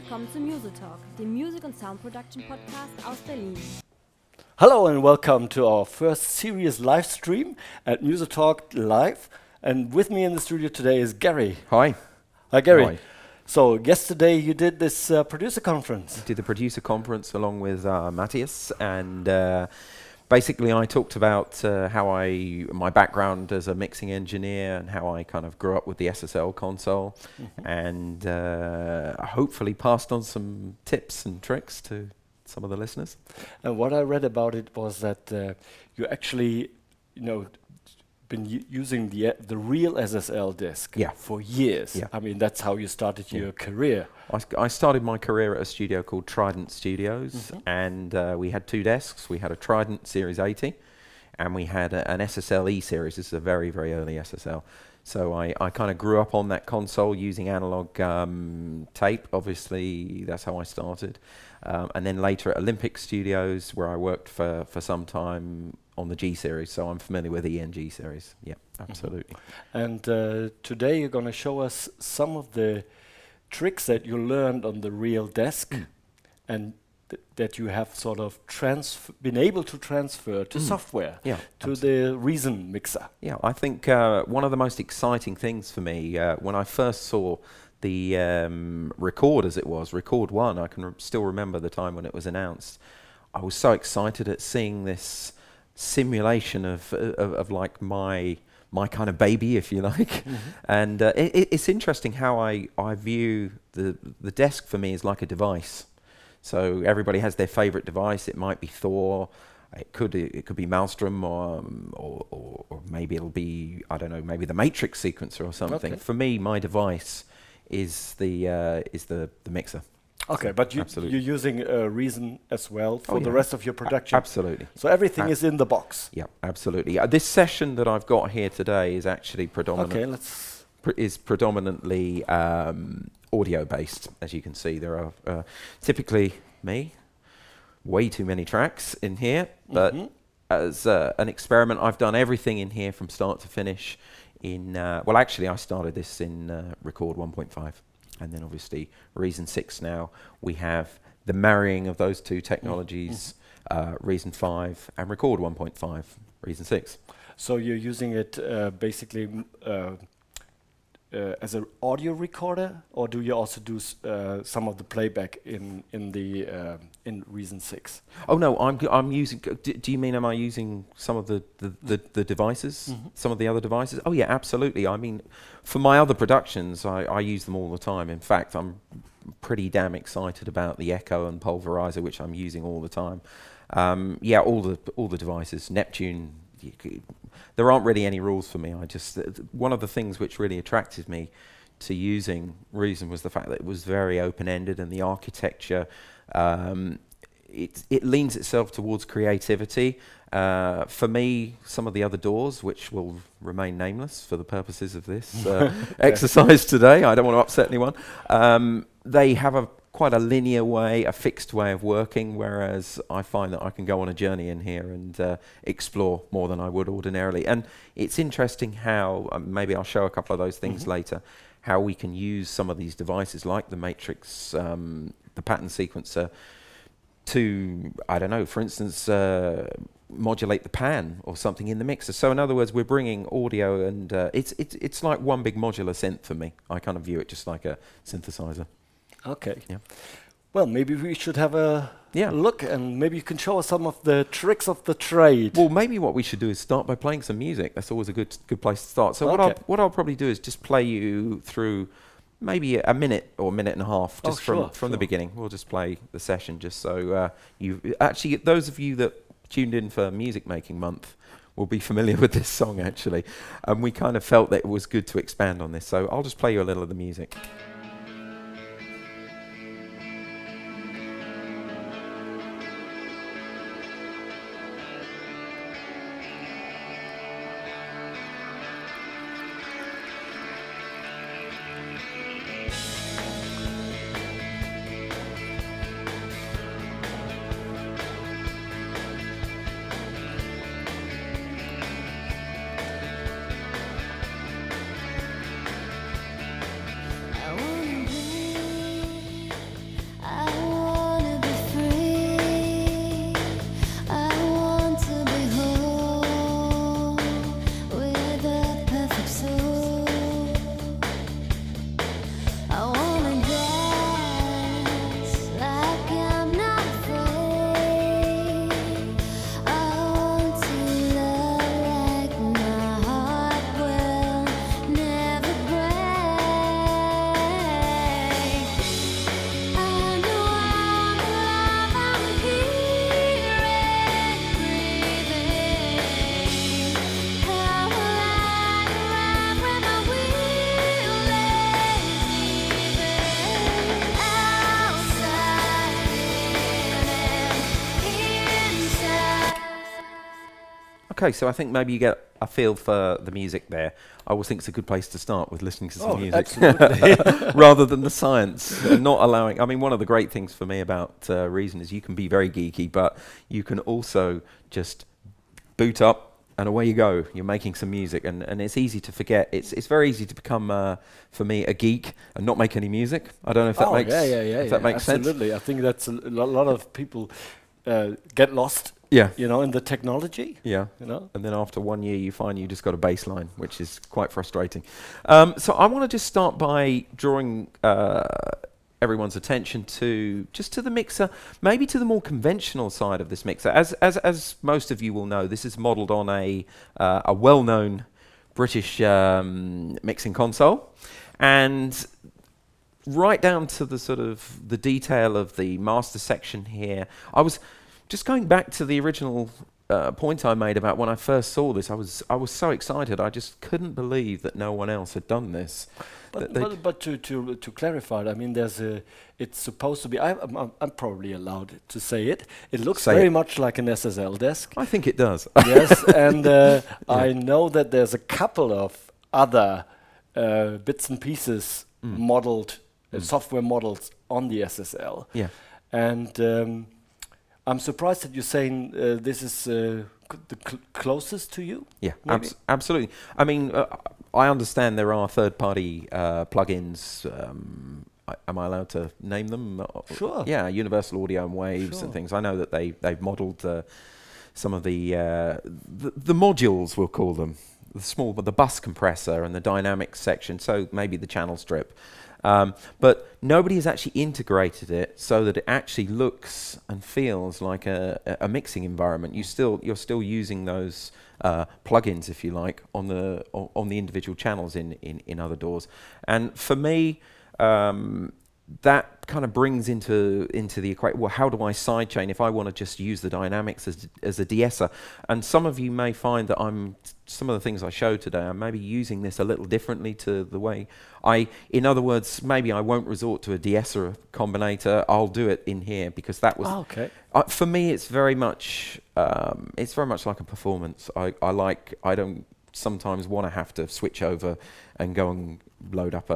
willkommen zu Music Talk, dem Music- und Sound-Production-Podcast aus Berlin. Hello and welcome to our first serious live stream at Music Talk Live. And with me in the studio today is Gary. Hi. Hi, Gary. Hi. So yesterday you did this producer conference. Did the producer conference along with Matthias, and basically I talked about how my background as a mixing engineer and how I kind of grew up with the SSL console, and hopefully passed on some tips and tricks to some of the listeners. And what I read about it was that you actually, been using the real SSL disk for years. Yeah. I mean, that's how you started your career. I started my career at a studio called Trident Studios, and we had two desks. We had a Trident Series 80, and we had an SSL E series. This is a very, very early SSL. So I kind of grew up on that console using analog tape. Obviously, that's how I started. And then later at Olympic Studios, where I worked for some time on the G series, so I'm familiar with the ENG series. Yeah, absolutely. And today you're going to show us some of the tricks that you learned on the real desk and that you have sort of been able to transfer to software, to the Reason mixer. Yeah, I think one of the most exciting things for me, when I first saw the Record, as it was, Record 1, I can still remember the time when it was announced. I was so excited at seeing this simulation of like my kind of baby, if you like. And it's interesting how I view the desk for me is like a device. So everybody has their favorite device. It might be Thor, it could be Maelstrom, or maybe it'll be, I don't know, maybe the Matrix sequencer or something. For me, my device is the mixer. Okay, but you're using Reason as well for the rest of your production? Absolutely. So everything is in the box? Yeah, absolutely. This session that I've got here today is actually predominantly audio-based. As you can see, there are typically way too many tracks in here, but as an experiment, I've done everything in here from start to finish in, well, actually, I started this in Record 1.5. And then obviously Reason 6 now. We have the marrying of those two technologies, Reason 5 and Record 1.5, Reason 6. So you're using it basically as an audio recorder, or do you also do some of the playback in Reason 6? Oh no, I'm using. Do you mean am I using some of the devices, some of the other devices? Oh yeah, absolutely. I mean, for my other productions, I use them all the time. In fact, I'm pretty damn excited about the Echo and Pulverizer, which I'm using all the time. Yeah, all the devices, Neptune. There aren't really any rules for me. One of the things which really attracted me to using Reason was the fact that it was very open-ended, and the architecture, it leans itself towards creativity. For me, some of the other doors, which will remain nameless for the purposes of this exercise today, I don't want to upset anyone, they have quite a linear way, a fixed way of working, whereas I find that I can go on a journey in here and explore more than I would ordinarily. And it's interesting how, maybe I'll show a couple of those things later, how we can use some of these devices like the Matrix, the pattern sequencer, to, I don't know, for instance, modulate the pan or something in the mixer. So in other words, we're bringing audio, and it's like one big modular synth for me. I kind of view it just like a synthesizer. Okay. Yeah. Well, maybe we should have a look, and maybe you can show us some of the tricks of the trade. Well, maybe what we should do is start by playing some music. That's always a good place to start. So what I'll probably do is just play you through maybe a minute or a minute and a half, just from the beginning. We'll just play the session, just so you actually, those of you that tuned in for Music Making Month will be familiar with this song actually, and we kind of felt that it was good to expand on this. So I'll just play you a little of the music. I Okay, so I think maybe you get a feel for the music there. I always think it's a good place to start with listening to some music. Absolutely. Rather than the science. And not allowing, I mean, one of the great things for me about Reason is you can be very geeky, but you can also just boot up and away you go. You're making some music, and it's easy to forget. It's very easy to become, for me, a geek and not make any music. I don't know if that makes that makes sense. Absolutely. I think that's a lot of people get lost. Yeah. You know, in the technology. Yeah. You know. And then after 1 year, you find you just got a baseline, which is quite frustrating. So I want to just start by drawing everyone's attention to the mixer, maybe to the more conventional side of this mixer. As most of you will know, this is modelled on a well-known British mixing console, and right down to the sort of the detail of the master section here. I was just going back to the original point I made about when I first saw this. I was so excited. I just couldn't believe that no one else had done this. But to clarify it, I mean, it's supposed to be. I'm probably allowed to say it. It looks very much like an SSL desk. I think it does. Yes, and I know that there's a couple of other bits and pieces modeled, software models on the SSL. Yeah, and I'm surprised that you're saying this is the closest to you. Yeah, absolutely. I mean, I understand there are third-party plugins. Am I allowed to name them? Sure. Yeah, Universal Audio and Waves and things. I know that they've modelled some of the modules, we'll call them, the bus compressor and the dynamics section. So maybe the channel strip. But nobody has actually integrated it so that it actually looks and feels like a mixing environment. You're still using those plugins, if you like, on the individual channels in other doors. And for me, that kind of brings into the equation, well, how do I sidechain if I want to just use the dynamics as a de-esser? And some of you may find that some of the things I showed today, I'm maybe using this a little differently to the way in other words, maybe I won't resort to a de-esser combinator. I'll do it in here because that was, for me, it's very much like a performance. I don't sometimes want to have to switch over and go and load up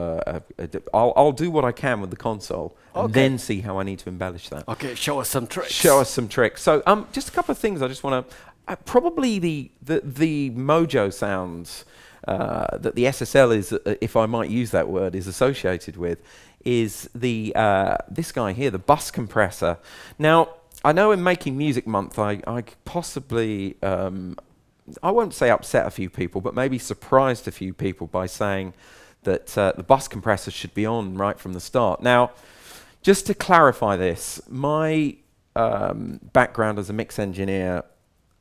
I'll do what I can with the console and then see how I need to embellish that. Okay, show us some tricks. So just a couple of things I just want to probably the mojo sounds that the SSL is, if I might use that word, is associated with is this guy here, the bus compressor. Now I know in Making Music Month I possibly I won't say upset a few people, but maybe surprised a few people by saying that the bus compressor should be on right from the start. Now, just to clarify this, my background as a mix engineer,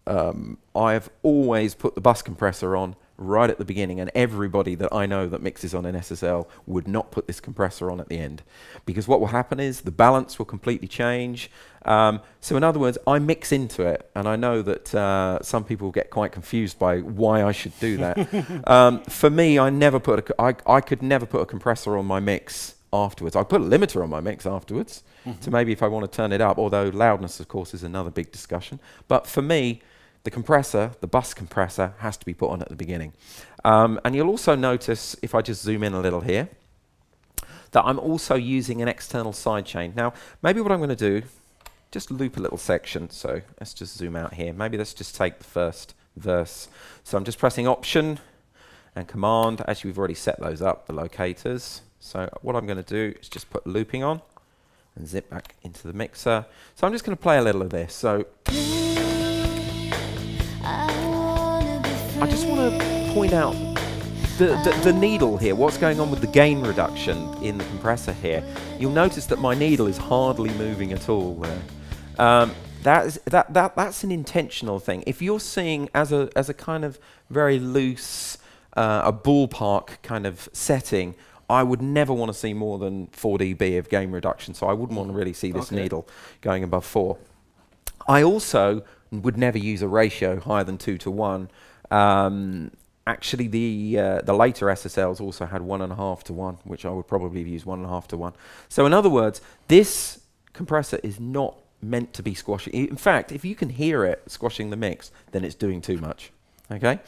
I've always put the bus compressor on right at the beginning, and everybody that I know that mixes on an SSL would not put this compressor on at the end, because what will happen is the balance will completely change. So in other words, I mix into it, and I know that some people get quite confused by why I should do that. For me, I could never put a compressor on my mix afterwards. I put a limiter on my mix afterwards, so maybe if I want to turn it up, although loudness, of course, is another big discussion. But for me, the compressor, the bus compressor, has to be put on at the beginning. And you'll also notice, if I just zoom in a little here, that I'm also using an external sidechain. Now, maybe what I'm going to do, just loop a little section. So let's just zoom out here. Maybe let's just take the first verse. So I'm just pressing Option and Command. Actually, we've already set those up, the locators. So what I'm going to do is just put looping on and zip back into the mixer. So I'm just going to play a little of this. So I just want to point out the needle here, what's going on with the gain reduction in the compressor here. You'll notice that my needle is hardly moving at all there. That's an intentional thing. If you're seeing as a kind of very loose, a ballpark kind of setting, I would never want to see more than 4 dB of gain reduction, so I wouldn't want to really see this needle going above 4. I also would never use a ratio higher than 2 to 1. Actually, the later SSLs also had 1.5 to 1, which I would probably use 1.5 to 1. So in other words, this compressor is not meant to be squashing. In fact, if you can hear it squashing the mix, then it's doing too much. Okay,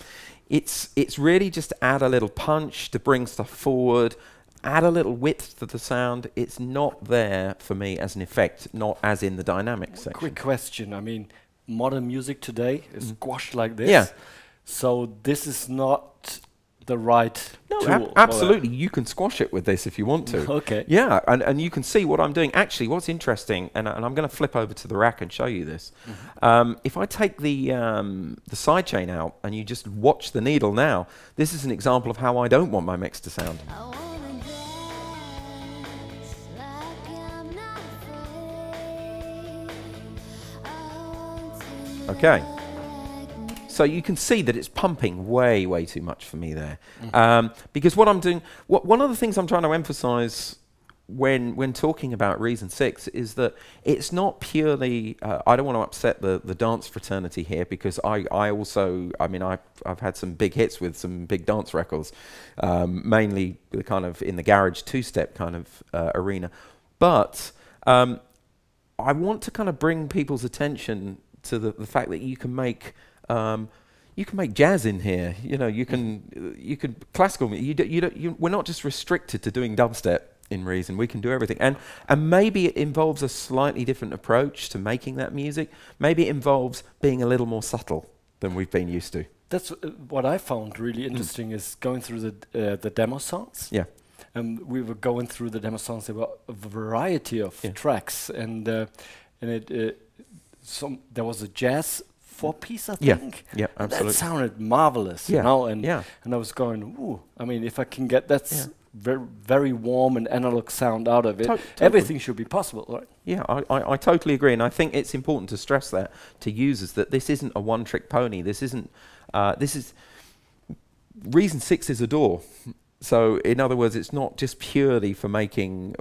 it's really just to add a little punch, to bring stuff forward, add a little width to the sound. It's not there for me as an effect, not as in the dynamic section. Quick question. I mean, modern music today is squashed like this. Yeah. So this is not the right tool. Absolutely. You can squash it with this if you want to. Okay. Yeah, and you can see what I'm doing. Actually, what's interesting, and I'm going to flip over to the rack and show you this. If I take the sidechain out and you just watch the needle now, this is an example of how I don't want my mix to sound. Okay. So you can see that it's pumping way, way too much for me there. Because what I'm doing, one of the things I'm trying to emphasize when talking about Reason 6 is that it's not purely, I don't want to upset the dance fraternity here, because I've had some big hits with some big dance records, mainly the kind of in the garage two-step kind of arena. But I want to kind of bring people's attention to the fact that you can make jazz in here. You know, you can classical. We're not just restricted to doing dubstep in Reason. We can do everything, and maybe it involves a slightly different approach to making that music. Maybe it involves being a little more subtle than we've been used to. That's what I found really interesting is going through the demo songs. Yeah. We were going through the demo songs. There were a variety of tracks, and there was a jazz 4-piece, I think. Yeah, absolutely. That sounded marvelous, you know. And I was going, ooh. I mean, if I can get that very warm and analog sound out of it, everything should be possible, right? Yeah, I totally agree, and I think it's important to stress that to users that this isn't a one-trick pony. This isn't. This is Reason 6 is a DAW. So in other words, it's not just purely for making,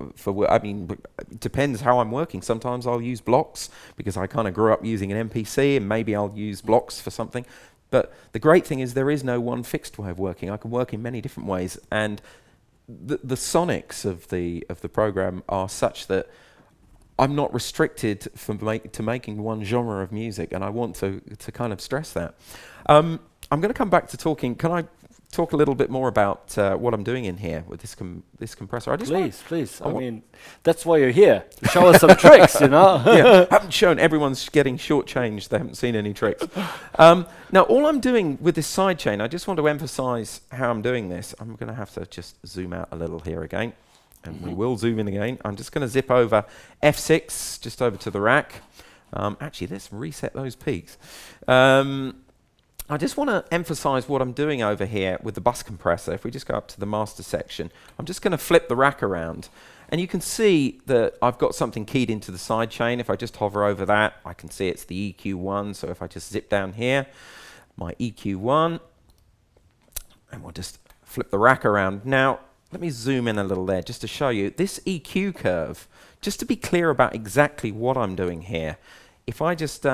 I mean, it depends how I'm working. Sometimes I'll use blocks because I kind of grew up using an MPC, and maybe I'll use blocks for something. But the great thing is there is no one fixed way of working. I can work in many different ways, and the sonics of the program are such that I'm not restricted to making one genre of music, and I want to kind of stress that. I'm going to come back to talking. Can I talk a little bit more about what I'm doing in here with this compressor? Please. I mean, that's why you're here. Show us some tricks, you know. Yeah, haven't shown. Everyone's getting shortchanged. They haven't seen any tricks. Now, all I'm doing with this sidechain, I just want to emphasize how I'm doing this. I'm going to have to just zoom out a little here again, and we will zoom in again. I'm just going to zip over F6, just over to the rack. Actually, let's reset those peaks. I just want to emphasize what I'm doing over here with the bus compressor. If we just go up to the master section, I'm just going to flip the rack around. And you can see that I've got something keyed into the sidechain. If I just hover over that, I can see it's the EQ1. So if I just zip down here, my EQ1, and we'll just flip the rack around. Now, let me zoom in a little there just to show you. This EQ curve, just to be clear about exactly what I'm doing here, if I just...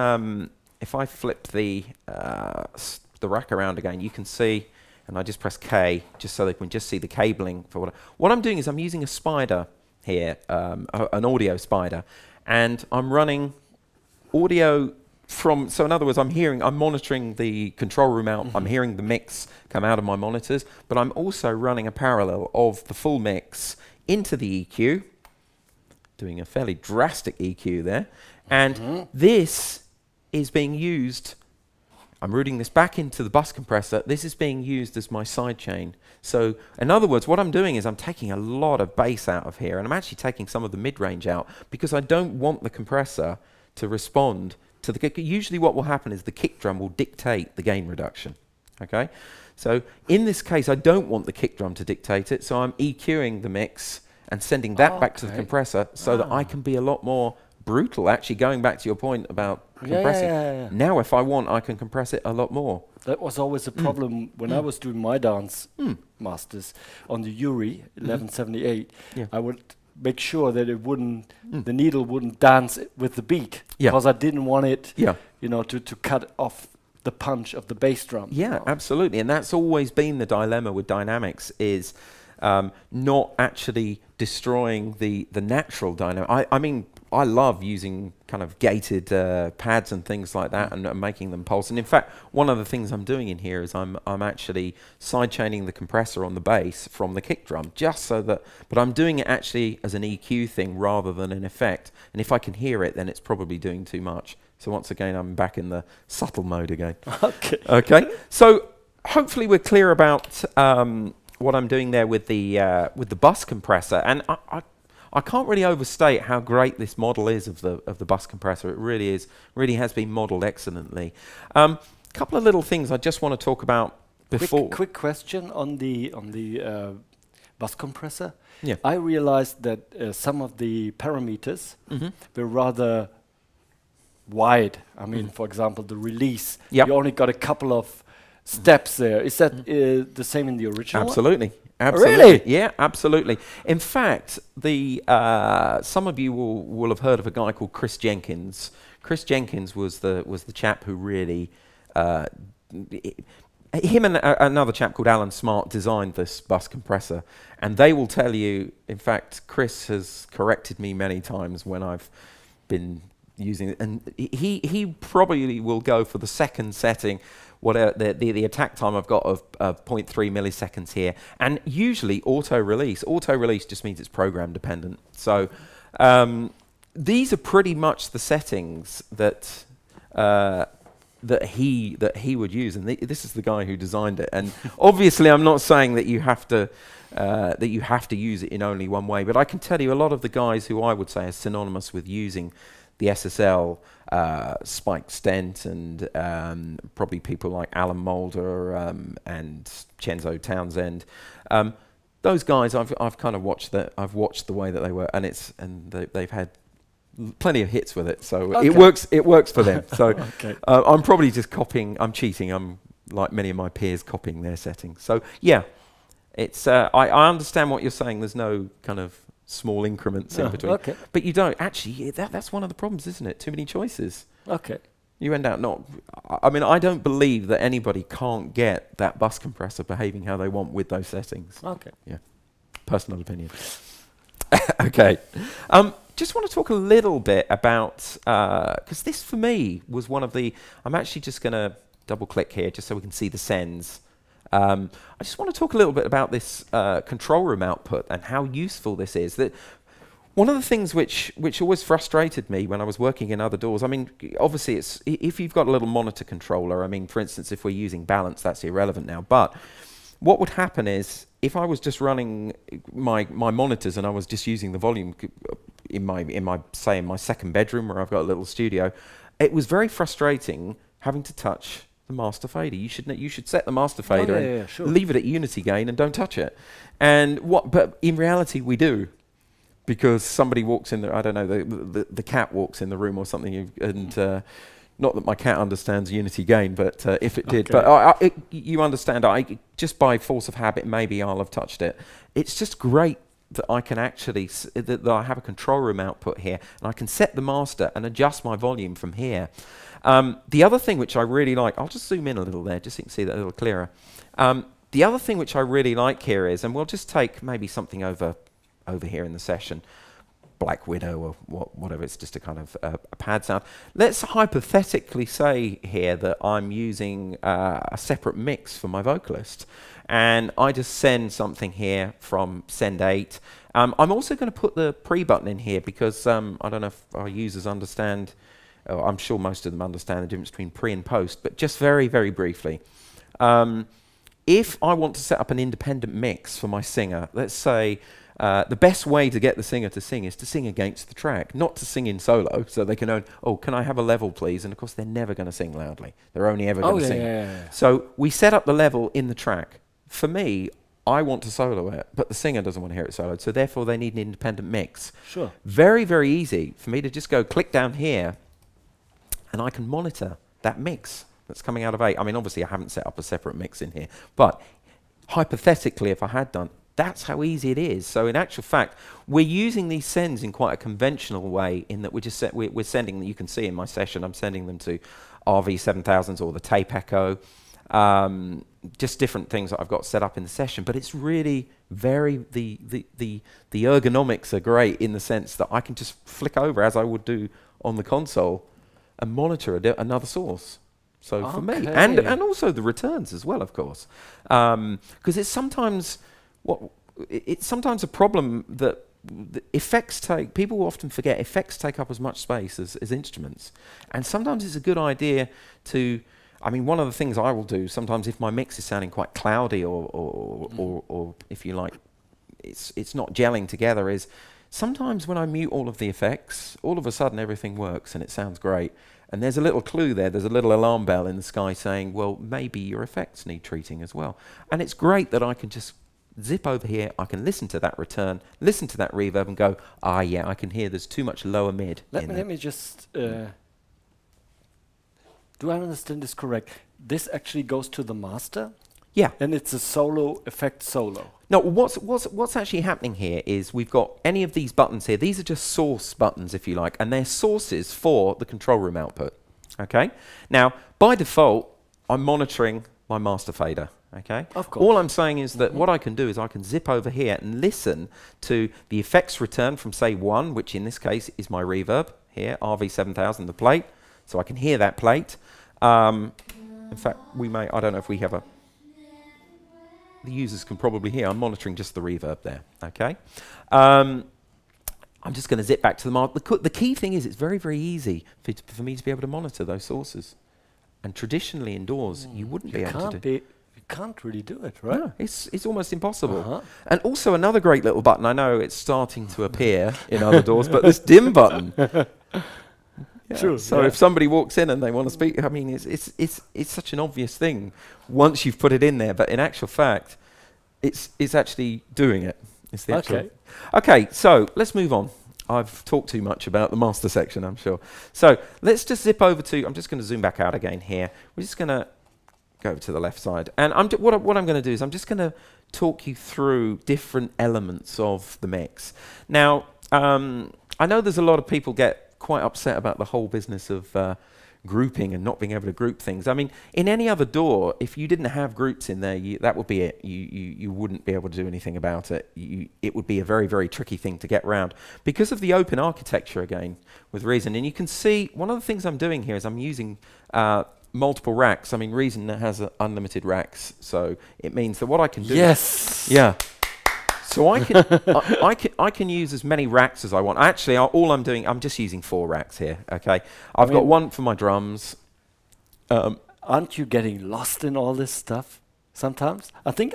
if I flip the rack around again, you can see, and I just press K, just so they can just see the cabling for what I'm doing is I'm using a spider here, an audio spider, and I'm running audio from, so in other words, I'm monitoring the control room out, I'm hearing the mix come out of my monitors, but I'm also running a parallel of the full mix into the EQ, doing a fairly drastic EQ there, and this is being used, I'm routing this back into the bus compressor, this is being used as my sidechain. So in other words, what I'm doing is I'm taking a lot of bass out of here, and I'm actually taking some of the mid-range out because I don't want the compressor to respond to the kick. Usually what will happen is the kick drum will dictate the gain reduction. Okay? So in this case, I don't want the kick drum to dictate it, so I'm EQing the mix and sending that back to the compressor so that I can be a lot more brutal, actually, going back to your point about compressing. Now, if I want, I can compress it a lot more. That was always a problem when I was doing my dance masters on the Uri 1178. I would make sure that it wouldn't, the needle wouldn't dance with the beat, because I didn't want it, you know, to cut off the punch of the bass drum. Yeah, absolutely, and that's always been the dilemma with dynamics is not actually destroying the natural dynamic. I mean, I love using kind of gated pads and things like that, and making them pulse. And in fact, one of the things I'm doing in here is I'm actually side chaining the compressor on the bass from the kick drum, just so that. But I'm doing it actually as an EQ thing rather than an effect. And if I can hear it, then it's probably doing too much. So once again, I'm back in the subtle mode again. Okay. Okay. So hopefully we're clear about what I'm doing there with the bus compressor, and I can't really overstate how great this model is of the bus compressor. It really is, really has been modelled excellently. Couple of little things I just want to talk about before. Quick question on the bus compressor. Yeah. I realized that some of the parameters were rather wide. I mean, for example, the release. Yep. You only got a couple of steps there. Is that the same in the original one? Absolutely. Absolutely. Really? Yeah, absolutely. In fact, some of you will have heard of a guy called Chris Jenkins. Chris Jenkins was the chap who really him and another chap called Alan Smart designed this bus compressor, and they will tell you. In fact, Chris has corrected me many times when I've been using it, and he probably will go for the second setting. The attack time I've got of 0.3 milliseconds here, and usually auto release. Auto release just means it's program dependent. So these are pretty much the settings that he would use, and this is the guy who designed it. And obviously, I'm not saying that you have to use it in only one way, but I can tell you a lot of the guys who I would say are synonymous with using the SSL, Spike Stent, and probably people like Alan Moulder and Chenzo Townsend. Those guys, I've kind of watched I've watched the way that they work, and they've had plenty of hits with it, so okay. It works for them. So okay. I'm probably just copying. I'm cheating. I'm like many of my peers copying their settings. So yeah, it's I understand what you're saying. There's no kind of small increments in between. Okay. But you don't. Actually, that's one of the problems, isn't it? Too many choices. Okay. You end up not. I mean, I don't believe that anybody can't get that bus compressor behaving how they want with those settings. Okay. Yeah. Personal opinion. Okay. Just want to talk a little bit about, because this for me was one of the, I'm actually just going to double click here just so we can see the sends. I just want to talk a little bit about this control room output and how useful this is. That one of the things which always frustrated me when I was working in other doors, I mean, obviously it's if you've got a little monitor controller, I mean, for instance, if we're using balance, that's irrelevant now. But what would happen is if I was just running my monitors and I was just using the volume in my second bedroom where I've got a little studio, it was very frustrating having to touch the master fader. You should set the master fader sure. leave it at unity gain and don't touch it. But in reality we do, because somebody walks in there. I don't know, the cat walks in the room or something, and not that my cat understands unity gain, but if it did, but you understand. Just by force of habit, maybe I'll have touched it. It's just great that I can actually that I have a control room output here, and I can set the master and adjust my volume from here. The other thing which I really like, I'll just zoom in a little there, just so you can see that a little clearer. The other thing which I really like here is, and we'll just take maybe something over here in the session, Black Widow or whatever, it's just a kind of a pad sound. Let's hypothetically say here that I'm using a separate mix for my vocalist, and I just send something here from send 8. I'm also going to put the pre button in here because I don't know if our users understand, I'm sure most of them understand the difference between pre and post, but just very, very briefly. If I want to set up an independent mix for my singer, let's say the best way to get the singer to sing is to sing against the track, not to sing in solo, so they can can I have a level please? And of course they're never going to sing loudly. They're only ever going to sing. Yeah. So we set up the level in the track. For me, I want to solo it, but the singer doesn't want to hear it soloed, so therefore they need an independent mix. Sure. Very, very easy for me to just go click down here, and I can monitor that mix that's coming out of 8. I mean, obviously I haven't set up a separate mix in here, but hypothetically, if I had done, that's how easy it is. So in actual fact, we're using these sends in quite a conventional way, in that we're sending, you can see in my session, I'm sending them to RV7000s or the Tape Echo. just different things that I've got set up in the session, but it's really the ergonomics are great in the sense that I can just flick over as I would do on the console and monitor another source. So for me, and also the returns as well, of course, because it's sometimes a problem that the effects people often forget effects take up as much space as instruments, and sometimes it's a good idea to. I mean, one of the things I will do sometimes if my mix is sounding quite cloudy or if you like, it's not gelling together, is sometimes when I mute all of the effects, all of a sudden everything works and it sounds great. And there's a little clue there, there's a little alarm bell in the sky saying, well, maybe your effects need treating as well. And it's great that I can just zip over here, I can listen to that return, listen to that reverb and go, yeah, I can hear there's too much lower mid. Let me just... do I understand this correct? This actually goes to the master? Yeah. And it's a solo effect solo. No, what's actually happening here is we've got any of these buttons here. These are just source buttons, if you like, and they're sources for the control room output. Okay? Now, by default, I'm monitoring my master fader. Okay? Of course. All I'm saying is that what I can do is I can zip over here and listen to the effects return from, say, 1, which in this case is my reverb here, RV7000, the plate. So I can hear that plate. In fact, I don't know if we have the users can probably hear. I'm monitoring just the reverb there, okay? I'm just going to zip back to the key thing is it's very, very easy for me to be able to monitor those sources. And traditionally indoors, you wouldn't be able to do it. You can't really do it, right? No, it's almost impossible. And also another great little button, I know it's starting to appear in other doors, but this dim button. Yeah. True. So if somebody walks in and they want to speak, I mean, it's such an obvious thing once you've put it in there, but in actual fact, it's actually doing it. It's the actual. Okay, so let's move on. I've talked too much about the master section, I'm sure. So let's just zip over to. I'm just going to zoom back out again here. We're just going to go to the left side, and what I'm going to do is I'm just going to talk you through different elements of the mix. Now, I know there's a lot of people get quite upset about the whole business of grouping and not being able to group things. I mean, in any other door, if you didn't have groups in there, that would be it. You wouldn't be able to do anything about it. It would be a very, very tricky thing to get around. Because of the open architecture, again, with Reason, and you can see, one of the things I'm doing here is I'm using multiple racks. I mean, Reason has unlimited racks, so it means that what I can do... Yes! Yeah. So I can use as many racks as I want. Actually, all I'm doing, I'm just using 4 racks here. Okay, I've got one for my drums. Aren't you getting lost in all this stuff sometimes? I think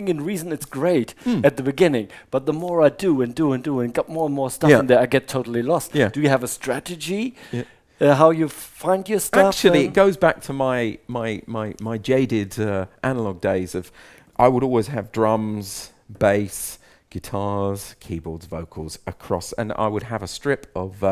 in Reason it's great at the beginning, but the more I do and got more and more stuff in there, I get totally lost. Yeah. Do you have a strategy? Yeah. How you find your stuff? Actually, it goes back to my jaded analog days of I would always have drums, bass, guitars, keyboards, vocals across, and I would have a strip of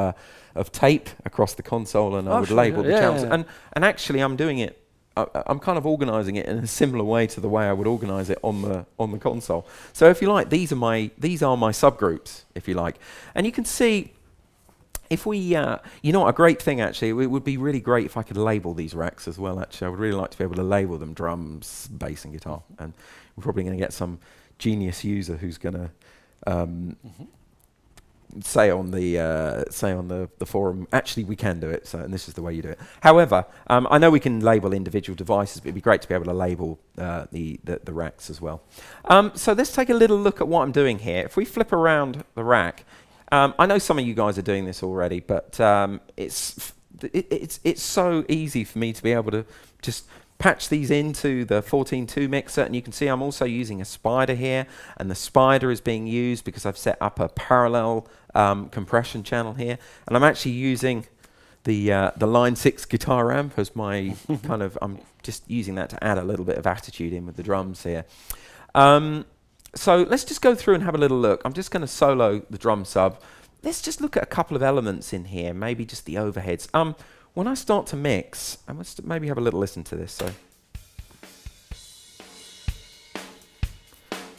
tape across the console, and I would label the channels. And actually, I'm doing it. I'm kind of organising it in a similar way to the way I would organise it on the console. So if you like, these are my subgroups, if you like, and you can see. If we, you know what, a great thing actually, it would be really great if I could label these racks as well, actually. I would really like to be able to label them drums, bass and guitar. And we're probably going to get some genius user who's going to say on the forum, actually we can do it, so, and this is the way you do it. However, I know we can label individual devices, but it'd be great to be able to label the racks as well. So let's take a little look at what I'm doing here. If we flip around the rack, I know some of you guys are doing this already, but it's so easy for me to be able to just patch these into the 14.2 mixer, and you can see I'm also using a spider here, and the spider is being used because I've set up a parallel compression channel here, and I'm actually using the line 6 guitar amp as my kind of, I'm just using that to add a little bit of attitude in with the drums here. So let's just go through and have a little look. I'm just going to solo the drum sub. Let's just look at a couple of elements in here, maybe just the overheads. When I start to mix, I must maybe have a little listen to this.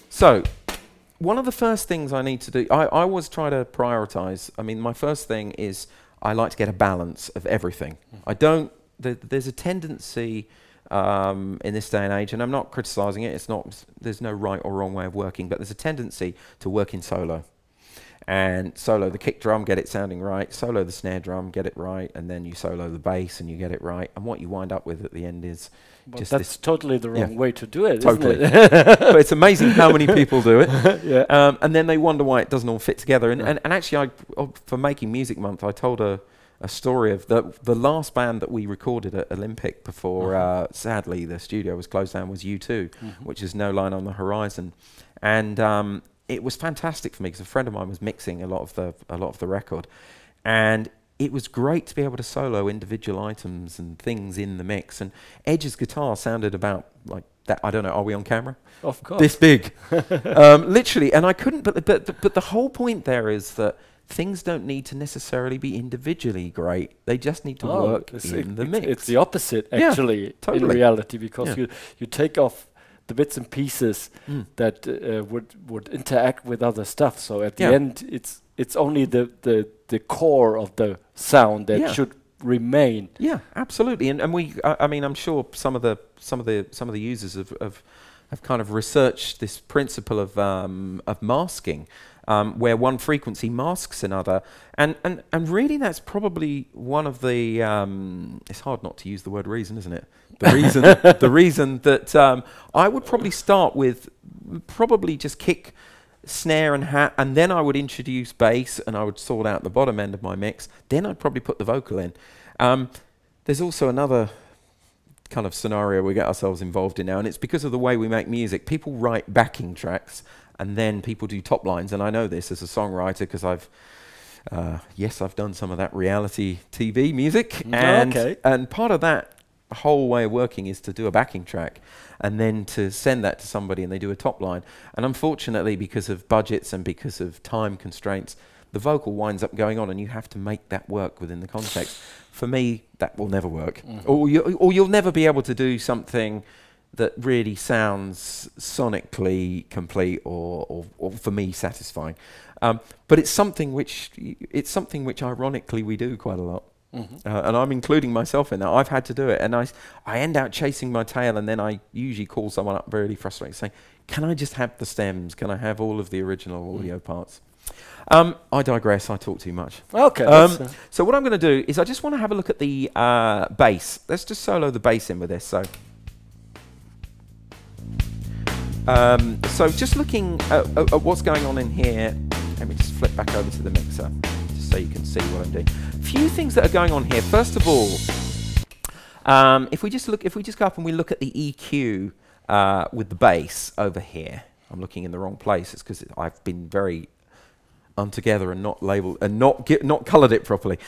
So one of the first things I need to do, I always try to prioritize. I mean, my first thing is I like to get a balance of everything. I don't, there's a tendency in this day and age, and I'm not criticizing it. It's not. There's no right or wrong way of working, but there's a tendency to work in solo. And solo the kick drum, get it sounding right. Solo the snare drum, get it right. And then you solo the bass and you get it right. And what you wind up with at the end is just that's totally the wrong way to do it, totally. isn't it? But it's amazing how many people do it. Yeah. And then they wonder why it doesn't all fit together. And actually, for Making Music Month, I told a story of the last band that we recorded at Olympic before, sadly, the studio was closed down, was U2, which is No Line on the Horizon. And it was fantastic for me because a friend of mine was mixing a lot of the record, and it was great to be able to solo individual items and things in the mix. And Edge's guitar sounded about like that. I don't know. Are we on camera? Of course. This big, literally. And I couldn't. But the whole point there is that things don't need to necessarily be individually great. They just need to work in the mix. It's the opposite, actually, in reality, because you take off the bits and pieces that would interact with other stuff. So at the end, it's only the core of the sound that should remain. Yeah, absolutely. And we, I mean, I'm sure some of the users have kind of researched this principle of masking, where one frequency masks another, and really that's probably one of the. It's hard not to use the word reason, isn't it? The reason that I would probably start with probably just kick, snare and hat, and then I would introduce bass, and I would sort out the bottom end of my mix. Then I'd probably put the vocal in. There's also another kind of scenario we get ourselves involved in now, and it's because of the way we make music. People write backing tracks, and then people do top lines, and I know this as a songwriter because I've done some of that reality TV music, and part of that whole way of working is to do a backing track and then to send that to somebody and they do a top line. And unfortunately, because of budgets and because of time constraints, the vocal winds up going on and you have to make that work within the context. For me, that will never work. Or you'll never be able to do something that really sounds sonically complete or for me satisfying. But it's something which ironically we do quite a lot. And I'm including myself in that. I've had to do it, and I end out chasing my tail, and then I usually call someone up really frustrated saying, can I just have the stems? Can I have all of the original audio parts? I digress. I talk too much. Okay. So what I'm going to do is I just want to have a look at the bass. Let's just solo the bass in with this. So just looking at what's going on in here, let me just flip back over to the mixer just so you can see what I'm doing. A few things that are going on here. First of all, if we just go up and we look at the EQ with the bass over here, I'm looking in the wrong place. It's because I've been very untogether and not labeled and not colored it properly.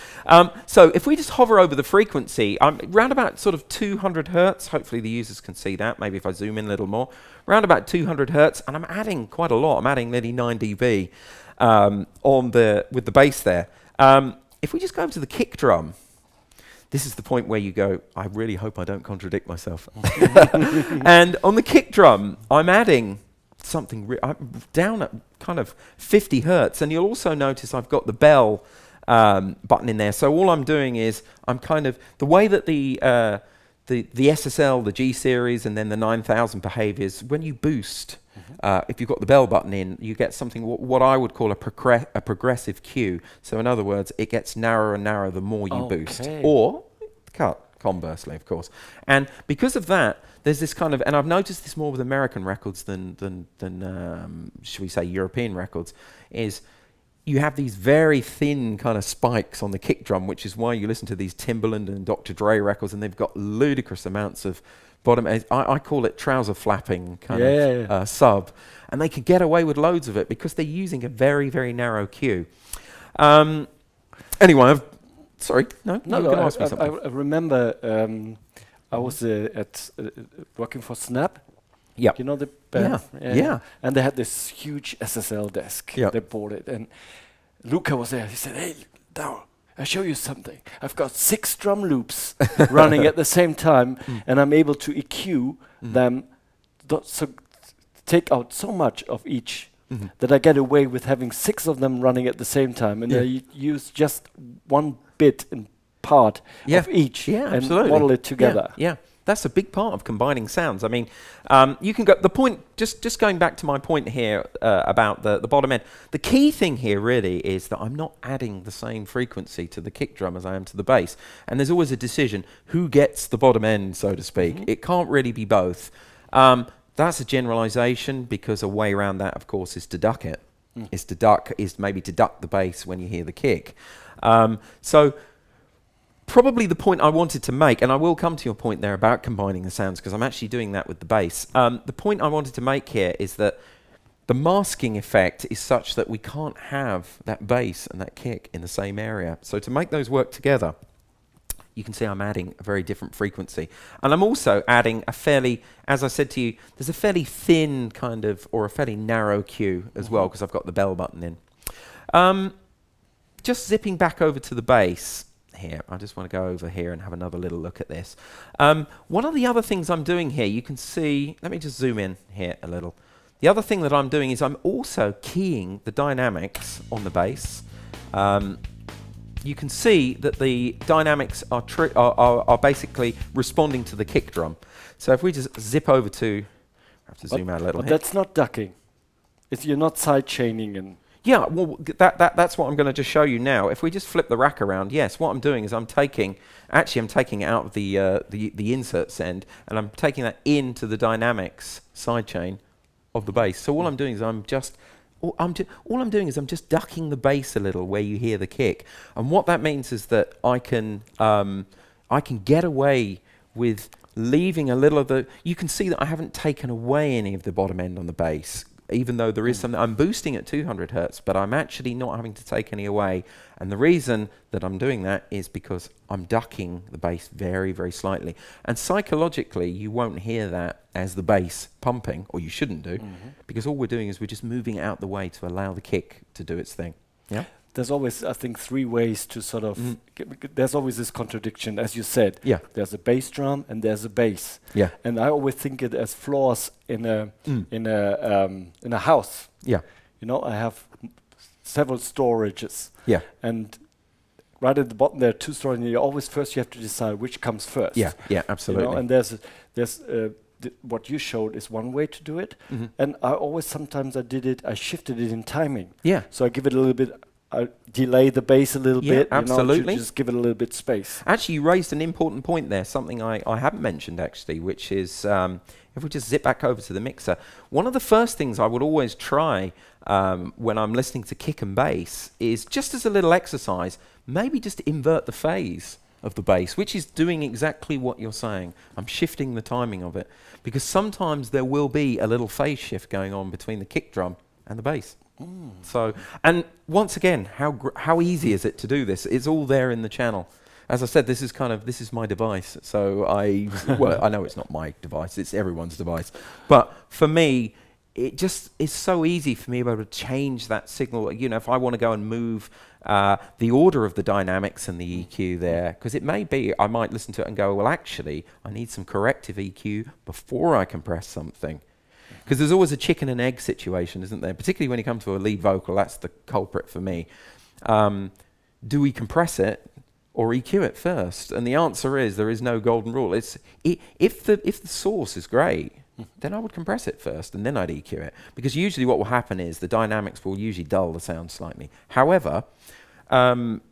So if we just hover over the frequency, I'm round about sort of 200 hertz. Hopefully the users can see that. Maybe if I zoom in a little more, round about 200 hertz, and I'm adding quite a lot. I'm adding nearly 9 dB with the bass there. If we just go over to the kick drum, this is the point where you go, I really hope I don't contradict myself. And on the kick drum, I'm adding something down at kind of 50 hertz, and you'll also notice I've got the bell button in there. So all I'm doing is I'm kind of the way that the SSL, the G series, and then the 9000 behaviors. When you boost, if you've got the bell button in, you get something what I would call a progressive cue. So in other words, it gets narrower and narrower the more you boost, or cut conversely, of course. And because of that, there's this kind of, and I've noticed this more with American records than should we say European records, is you have these very thin kind of spikes on the kick drum, which is why you listen to these Timbaland and Dr. Dre records, and they've got ludicrous amounts of bottom. I call it trouser flapping kind of sub, and they can get away with loads of it because they're using a very, very narrow cue. Anyway, sorry, no, you can ask me something. I remember I was working for Snap. Yeah, you know the band? Yeah. And they had this huge SSL desk. Yeah. They bought it, and Luca was there. He said, "Hey, now I'll show you something. I've got 6 drum loops running at the same time, and I'm able to EQ them, so take out so much of each that I get away with having 6 of them running at the same time, and I use just one bit and part of each and model it together." That's a big part of combining sounds. I mean, you can go, the point, just going back to my point here about the bottom end, the key thing here really is that I'm not adding the same frequency to the kick drum as I am to the bass. And there's always a decision, who gets the bottom end, so to speak. It can't really be both. That's a generalization, because a way around that, of course, is to duck it. Is maybe to duck the bass when you hear the kick. So probably the point I wanted to make, and I will come to your point there about combining the sounds, because I'm actually doing that with the bass. The point I wanted to make here is that the masking effect is such that we can't have that bass and that kick in the same area. So to make those work together, you can see I'm adding a very different frequency. And I'm also adding a fairly, as I said to you, there's a fairly thin kind of, or a fairly narrow cue as well, because I've got the bell button in. Just zipping back over to the bass here, I just want to go over here and have another little look at this. One of the other things I'm doing here, you can see, let me just zoom in here a little. The other thing that I'm doing is I'm also keying the dynamics on the bass. You can see that the dynamics are basically responding to the kick drum. So if we just zip over to, I have to zoom out a little. But that's not ducking. You're not side chaining and. Yeah, well, that's what I'm going to just show you now. If we just flip the rack around, yes, what I'm doing is I'm taking it out of the inserts end, and I'm taking that into the dynamics sidechain of the bass. So all I'm doing is I'm just ducking the bass a little where you hear the kick. And what that means is that I can get away with leaving a little of the. You can see that I haven't taken away any of the bottom end on the bass, even though there is something. I'm boosting at 200 hertz, but I'm actually not having to take any away. And the reason that I'm doing that is because I'm ducking the bass very, very slightly. And psychologically, you won't hear that as the bass pumping, or you shouldn't do, because all we're doing is we're just moving it out the way to allow the kick to do its thing. Yeah. There's always, I think, three ways to sort of. There's always this contradiction, as you said. Yeah. There's a bass drum and there's a bass. Yeah. And I always think it as floors in a house. Yeah. You know, I have several storages. Yeah. And right at the bottom there are two storages. And you always first you have to decide which comes first. Yeah. Yeah. Absolutely. You know, and there's what you showed is one way to do it. And I always sometimes I shifted it in timing. Yeah. So I give it a little bit. I delay the bass a little bit. Absolutely. You know, to just give it a little bit space. Actually, you raised an important point there, something I haven't mentioned actually, which is if we just zip back over to the mixer, one of the first things I would always try when I'm listening to kick and bass is, just as a little exercise, maybe just invert the phase of the bass, which is doing exactly what you're saying. I'm shifting the timing of it, because sometimes there will be a little phase shift going on between the kick drum and the bass. So, and once again, how easy is it to do this? It's all there in the channel. As I said, this is my device. So well, I know it's not my device, it's everyone's device. But for me, it just is so easy for me to be able to change that signal. You know, if I want to go and move the order of the dynamics and the EQ there, because it may be, I might listen to it and go, well, actually, I need some corrective EQ before I compress something. Because there's always a chicken and egg situation, isn't there? Particularly when you come to a lead vocal, that's the culprit for me. Do we compress it or EQ it first? And the answer is there is no golden rule. If the source is great, then I would compress it first and then I'd EQ it. Because usually what will happen is the dynamics will usually dull the sound slightly. However,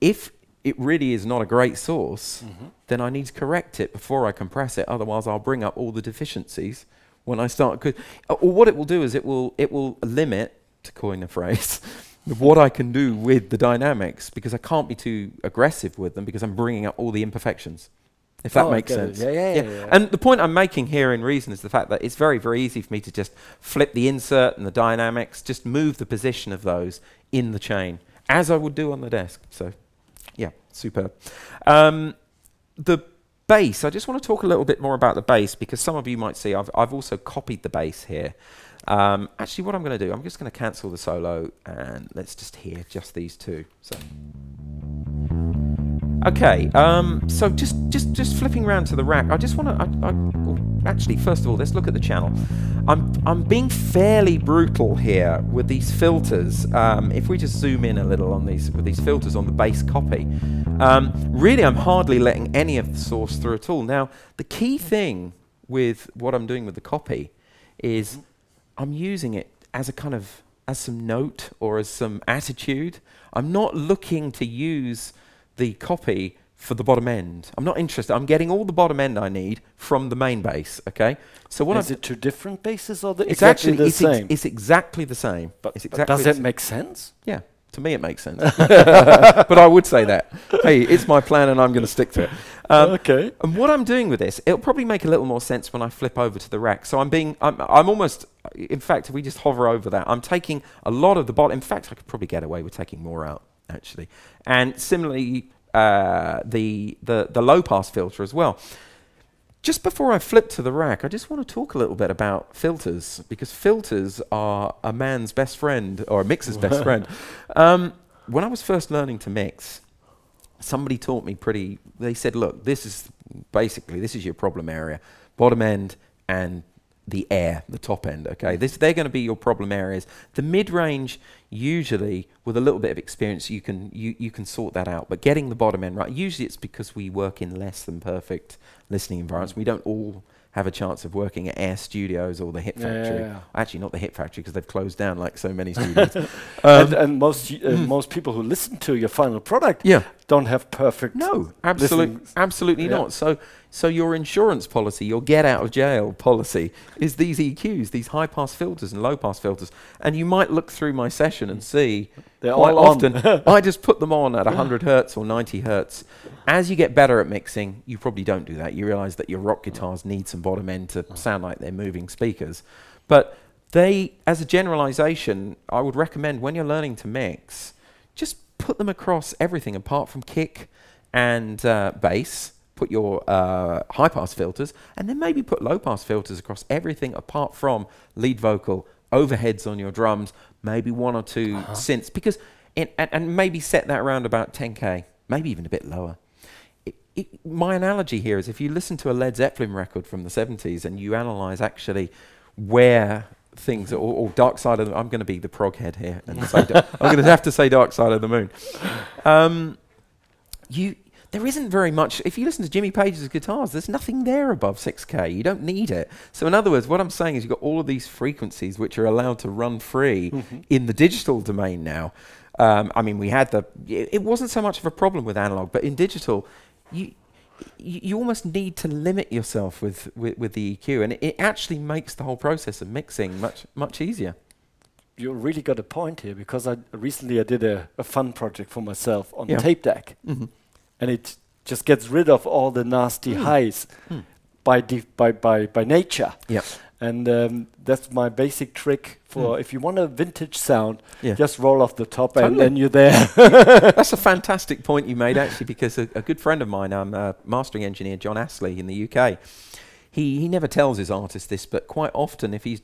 if it really is not a great source, then I need to correct it before I compress it. Otherwise, I'll bring up all the deficiencies when I start. Or what it will do is it will limit, to coin a phrase, what I can do with the dynamics, because I can't be too aggressive with them because I'm bringing up all the imperfections, if that makes sense. Yeah. And the point I'm making here in reason is the fact that it's very, very easy for me to just flip the insert and the dynamics, just move the position of those in the chain, as I would do on the desk. So, yeah, superb. The bass, I just want to talk a little bit more about the bass, because some of you might see I've also copied the bass here. Actually, what I'm going to do, I'm just going to cancel the solo and let's just hear just these two. So, okay, so just flipping around to the rack, I just want to, actually, first of all, let's look at the channel. I'm being fairly brutal here with these filters. If we just zoom in a little on these, with these filters on the bass copy, Really, I'm hardly letting any of the source through at all. Now, the key thing with what I'm doing with the copy is I'm using it as a kind of, as some note or as some attitude. I'm not looking to use the copy for the bottom end. I'm not interested. I'm getting all the bottom end I need from the main bass, okay? So what is it two different basses or it's exactly actually the same? It's exactly the same. But, it's but exactly does the that same. make sense? Yeah, to me it makes sense. But I would say that. Hey, it's my plan and I'm going to stick to it. Okay. And what I'm doing with this, it'll probably make a little more sense when I flip over to the rack. So I'm almost, in fact, if we just hover over that, I'm taking a lot of the bottom. In fact, I could probably get away with taking more out, actually. And similarly, the low pass filter as well. Just before I flip to the rack, I just want to talk a little bit about filters, because filters are a man's best friend, or a mixer's best friend. When I was first learning to mix, somebody taught me they said, look, this is your problem area, bottom end and the air, the top end, okay? They're going to be your problem areas. The mid-range, usually, with a little bit of experience, you can sort that out. But getting the bottom end right, usually it's because we work in less than perfect listening environments. We don't all have a chance of working at Air Studios or the Hit Factory. Actually, not the Hit Factory, because they've closed down like so many studios. And most people who listen to your final product don't have perfect. No, absolutely not. So your insurance policy, your get out of jail policy, is these EQs, these high pass filters and low pass filters. And you might look through my session and see they're quite all often I just put them on at 100 hertz or 90 hertz. As you get better at mixing, you probably don't do that. You realize that your rock guitars need some bottom end to sound like they're moving speakers. But as a generalization, I would recommend when you're learning to mix, just put them across everything apart from kick and bass. Put your high pass filters, and then maybe put low pass filters across everything apart from lead vocal, overheads on your drums, maybe one or two synths, because and maybe set that around about 10K, maybe even a bit lower. My analogy here is if you listen to a Led Zeppelin record from the 70s and you analyze actually where things are, or Dark Side of the, I'm going to be the prog head here and say I'm going to have to say Dark Side of the Moon. There isn't very much. If you listen to Jimmy Page's guitars, there's nothing there above 6K. You don't need it. So in other words, what I'm saying is you've got all of these frequencies which are allowed to run free in the digital domain now. I mean, we had it wasn't so much of a problem with analog, but in digital, you almost need to limit yourself with the EQ, and it actually makes the whole process of mixing much easier. You really got a point here, because recently I did a fun project for myself on tape deck. And it just gets rid of all the nasty highs by nature. Yeah. And that's my basic trick for if you want a vintage sound, just roll off the top and then you're there. That's a fantastic point you made, actually, because a good friend of mine, mastering engineer John Astley in the UK, he never tells his artists this, but quite often he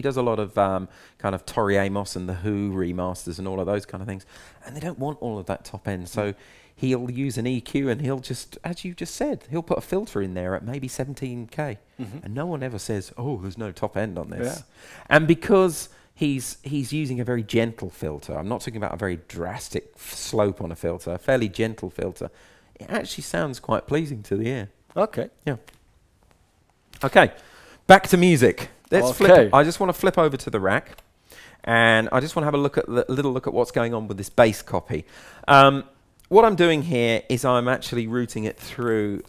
does a lot of kind of Tori Amos and the Who remasters and all of those kind of things, and they don't want all of that top end. So he'll use an EQ and he'll just, as you just said, he'll put a filter in there at maybe 17K, and no one ever says, "Oh, there's no top end on this." And because he's using a very gentle filter, I'm not talking about a very drastic slope on a filter, a fairly gentle filter, it actually sounds quite pleasing to the ear. Okay. Yeah. Okay, back to music. Let's flip. I just want to flip over to the rack, and I just want to have a little look at what's going on with this bass copy. What I'm doing here is I'm actually routing it through.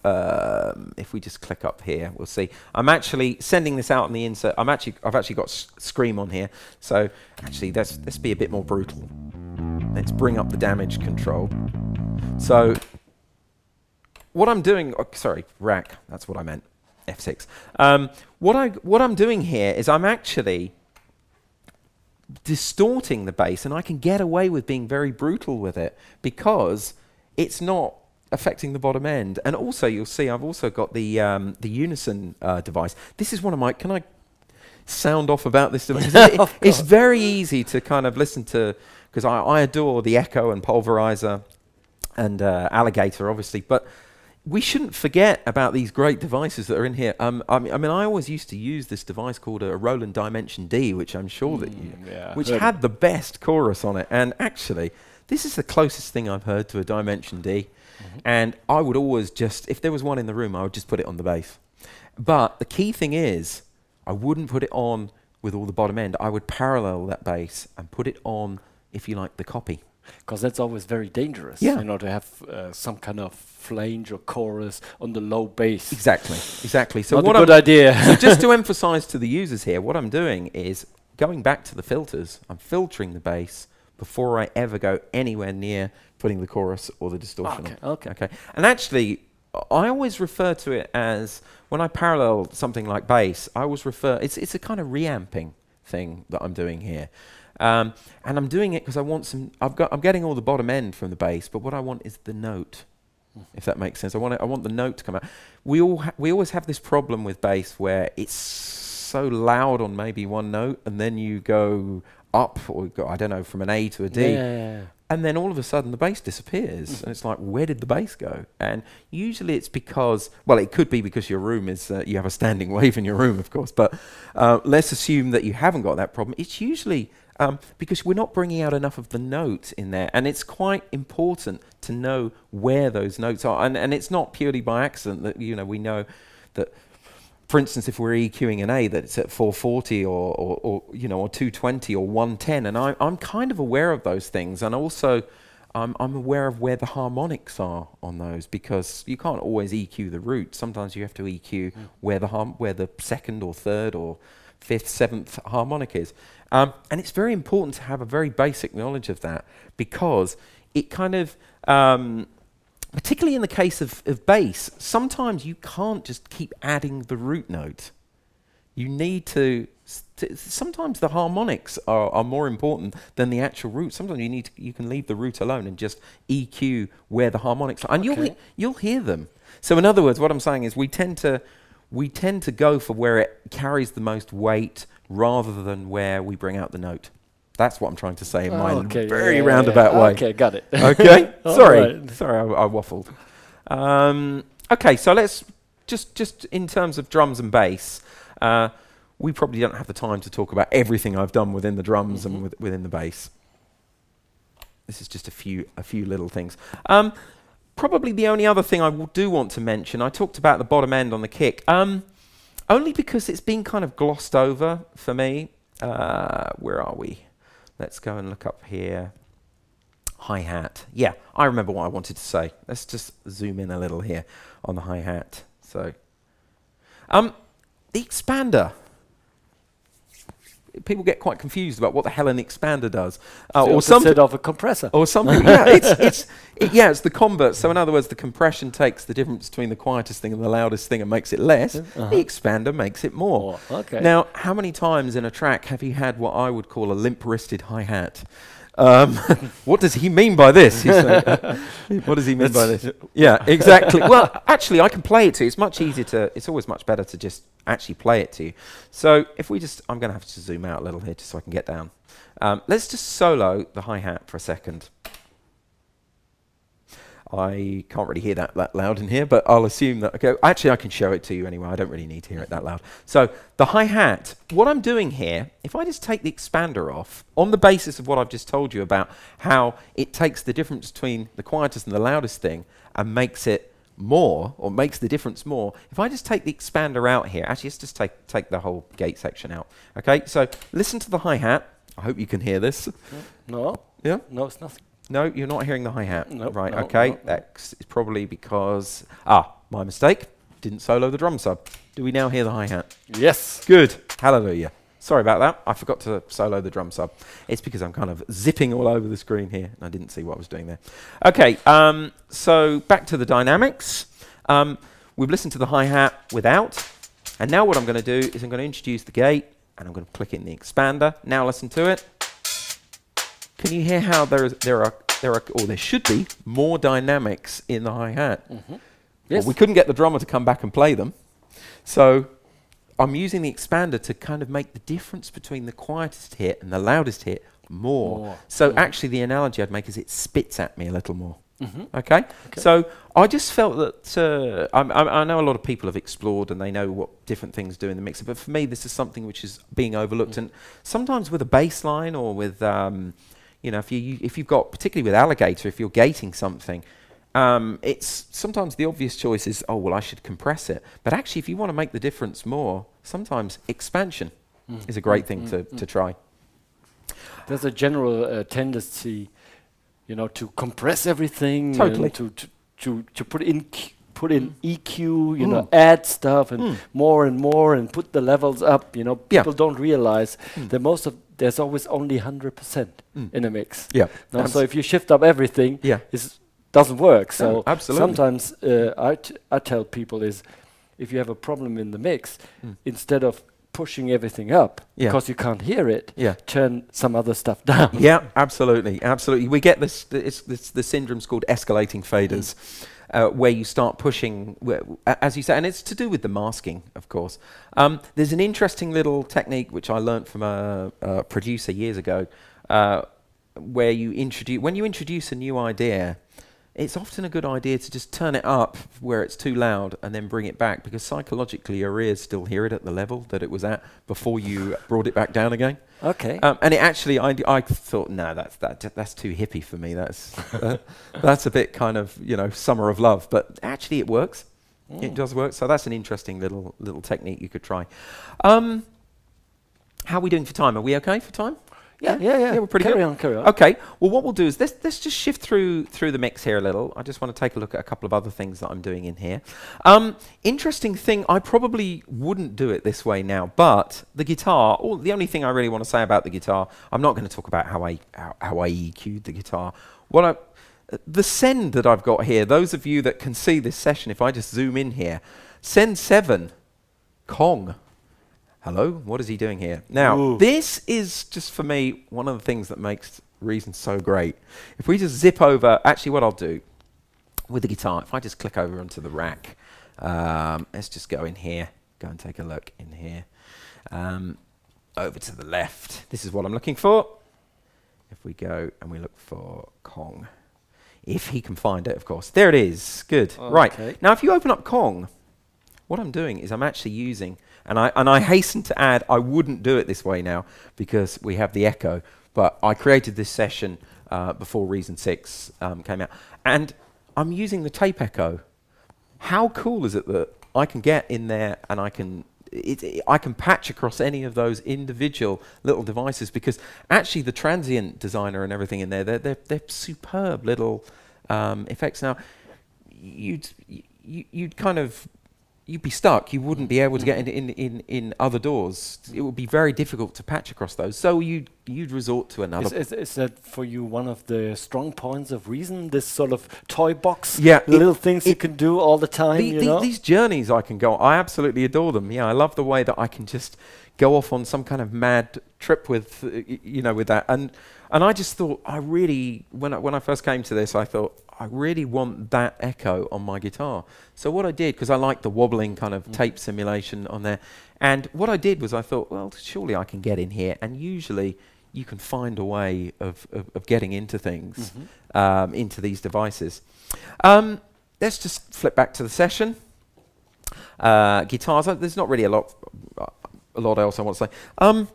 If we just click up here, we'll see. I'm actually sending this out on the insert. I've actually got Scream on here. So actually, let's be a bit more brutal. Let's bring up the damage control. So what I'm doing, sorry, rack. That's what I meant. F6. What I'm doing here is I'm actually distorting the bass, and I can get away with being very brutal with it because it's not affecting the bottom end. And also, you'll see I've also got the unison device. This is one of my. Can I sound off about this device? It's very easy to kind of listen to, because I adore the Echo and Pulverizer and Alligator, obviously, but we shouldn't forget about these great devices that are in here. I mean, I always used to use this device called a Roland Dimension D, which I'm sure that which had the best chorus on it. And actually, this is the closest thing I've heard to a Dimension D. And I would always just, if there was one in the room, I would just put it on the bass. But the key thing is, I wouldn't put it on with all the bottom end. I would parallel that bass and put it on, if you like, the copy. Because that's always very dangerous, Yeah. you know, to have some kind of flange or chorus on the low bass. Exactly, exactly. So Not what a good idea. So just to emphasize to the users here, what I'm doing is going back to the filters. I'm filtering the bass before I ever go anywhere near putting the chorus or the distortion on. Okay. And actually, I always refer to it as, when I parallel something like bass, I always refer, it's a kind of reamping thing that I'm doing here. And I'm doing it because I want I'm getting all the bottom end from the bass, but what I want is the note, if that makes sense. I want the note to come out. We always have this problem with bass where it's so loud on maybe one note, and then you go up, or go, I don't know, from an A to a D. Yeah. And then all of a sudden the bass disappears, and it's like, where did the bass go? And usually it's because, well, it could be because your room is, you have a standing wave in your room, of course, but let's assume that you haven't got that problem. It's usually because we're not bringing out enough of the note in there, and it's quite important to know where those notes are. And it's not purely by accident that, you know, we know that, for instance, if we're EQing an A, that it's at 440 or you know, or 220 or 110, and I'm kind of aware of those things, and also I'm aware of where the harmonics are on those, because you can't always EQ the root. Sometimes you have to EQ where the second or third or fifth, seventh harmonic is, and it's very important to have a very basic knowledge of that, because it kind of particularly in the case of bass, sometimes you can't just keep adding the root note. You need to sometimes the harmonics are more important than the actual root. Sometimes you can leave the root alone and just EQ where the harmonics are, and you'll hear them. So in other words, what I'm saying is we tend to go for where it carries the most weight rather than where we bring out the note. That's what I'm trying to say in my very roundabout way. Okay, got it. Okay, sorry, Right. sorry, I waffled. Okay, so let's just in terms of drums and bass, we probably don't have the time to talk about everything I've done within the drums and within the bass. This is just a few little things. Probably the only other thing I do want to mention, I talked about the bottom end on the kick, only because it's been kind of glossed over for me. Where are we? Let's go and look up here. Hi-hat. Yeah, I remember what I wanted to say. Let's just zoom in a little here on the hi-hat. So, the expander. People get quite confused about what the hell an expander does, or something of a compressor, or something. Yeah, it's the convert. So in other words, the compression takes the difference between the quietest thing and the loudest thing and makes it less. The expander makes it more. Okay. Now, how many times in a track have you had what I would call a limp-wristed hi-hat? What does he mean by this? What does he mean by this? Yeah, exactly. Well, actually, I can play it to you. It's much easier to, it's always much better to just actually play it to you. So if we just, I'm going to have to zoom out a little here just so I can get down. Let's just solo the hi-hat for a second. I can't really hear that loud in here, but I'll assume that, okay, actually I can show it to you anyway. I don't really need to hear it that loud. So the hi-hat, what I'm doing here, if I just take the expander off, on the basis of what I've just told you about how it takes the difference between the quietest and the loudest thing and makes it more, or makes the difference more, if I just take the expander out here, actually let's just take the whole gate section out. Okay, so listen to the hi-hat. I hope you can hear this. No. Yeah? No, it's nothing. No, you're not hearing the hi-hat. Nope, right, no, okay. no. That's probably because, my mistake. Didn't solo the drum sub. Do we now hear the hi-hat? Yes. Good. Hallelujah. Sorry about that. I forgot to solo the drum sub. It's because I'm kind of zipping all over the screen here, and I didn't see what I was doing there. Okay, so back to the dynamics. We've listened to the hi-hat without, and now what I'm going to do is I'm going to introduce the gate, and I'm going to click in the expander. Now listen to it. Can you hear how there should be more dynamics in the hi-hat? Yes. Well, we couldn't get the drummer to come back and play them, so I'm using the expander to kind of make the difference between the quietest hit and the loudest hit more. So actually the analogy I'd make is it spits at me a little more. Okay? So I just felt that, I know a lot of people have explored and they know what different things do in the mixer, but for me this is something which is being overlooked, and sometimes with a bass line or with You know, if you've got, particularly with alligator, if you're gating something, it's sometimes the obvious choice is, oh, well, I should compress it. But actually, if you want to make the difference more, sometimes expansion is a great thing to try. There's a general tendency, you know, to compress everything, Totally. and to put in EQ, you know, add stuff and more, and put the levels up. You know, people don't realize that there's always only 100% in a mix. Yeah. No, so if you shift up everything, Yeah. it doesn't work. So absolutely. sometimes I tell people is, if you have a problem in the mix, instead of pushing everything up because you can't hear it, turn some other stuff down. Yeah, absolutely, absolutely. We get this. The syndrome's called escalating faders, where you start pushing, as you say, and it's to do with the masking, of course. There's an interesting little technique which I learnt from a producer years ago, where when you introduce a new idea, it's often a good idea to just turn it up where it's too loud and then bring it back, because psychologically your ears still hear it at the level that it was at before you brought it back down again. Okay. And it actually, I thought, no, that's too hippie for me. That's a bit kind of, you know, summer of love. But actually, it works. It does work. So that's an interesting little technique you could try. How are we doing for time? Are we okay for time? Yeah, we're pretty good. Carry on. Okay. Well, what we'll do is let's just shift through the mix here a little. I just want to take a look at a couple of other things that I'm doing in here. Interesting thing, I probably wouldn't do it this way now, but the guitar, the only thing I really want to say about the guitar, I'm not going to talk about how I EQ'd the guitar. The send that I've got here, those of you that can see this session, if I just zoom in here, send 7, Kong. Hello, what is he doing here? Now, this is just for me one of the things that makes Reason so great. If we just zip over, actually what I'll do with the guitar, if I just click over onto the rack, let's just go in here, go and take a look in here. Over to the left, this is what I'm looking for. If we go and we look for Kong, if he can find it, of course. There it is, good. Right, now if you open up Kong, what I'm doing is I'm actually using, and I hasten to add, I wouldn't do it this way now because we have the echo, but I created this session before Reason 6 came out, and I'm using the tape echo. How cool is it that I can get in there and I can patch across any of those individual little devices, because actually the transient designer and everything in there, they're superb little effects. Now, you'd be stuck. You wouldn't be able to get in other doors. It would be very difficult to patch across those. So you'd resort to another. Is that for you one of the strong points of Reason? This sort of toy box, little things you can do all the time. These journeys I can go on, I absolutely adore them. Yeah, I love the way that I can just go off on some kind of mad trip with, with that. And I just thought, when I first came to this, I thought, I really want that echo on my guitar. So what I did, because I like the wobbling kind of tape simulation on there, and what I did was I thought, well, surely I can get in here, and usually you can find a way of getting into things, into these devices. Let's just flip back to the session. Guitars, there's not really a lot else I want to say.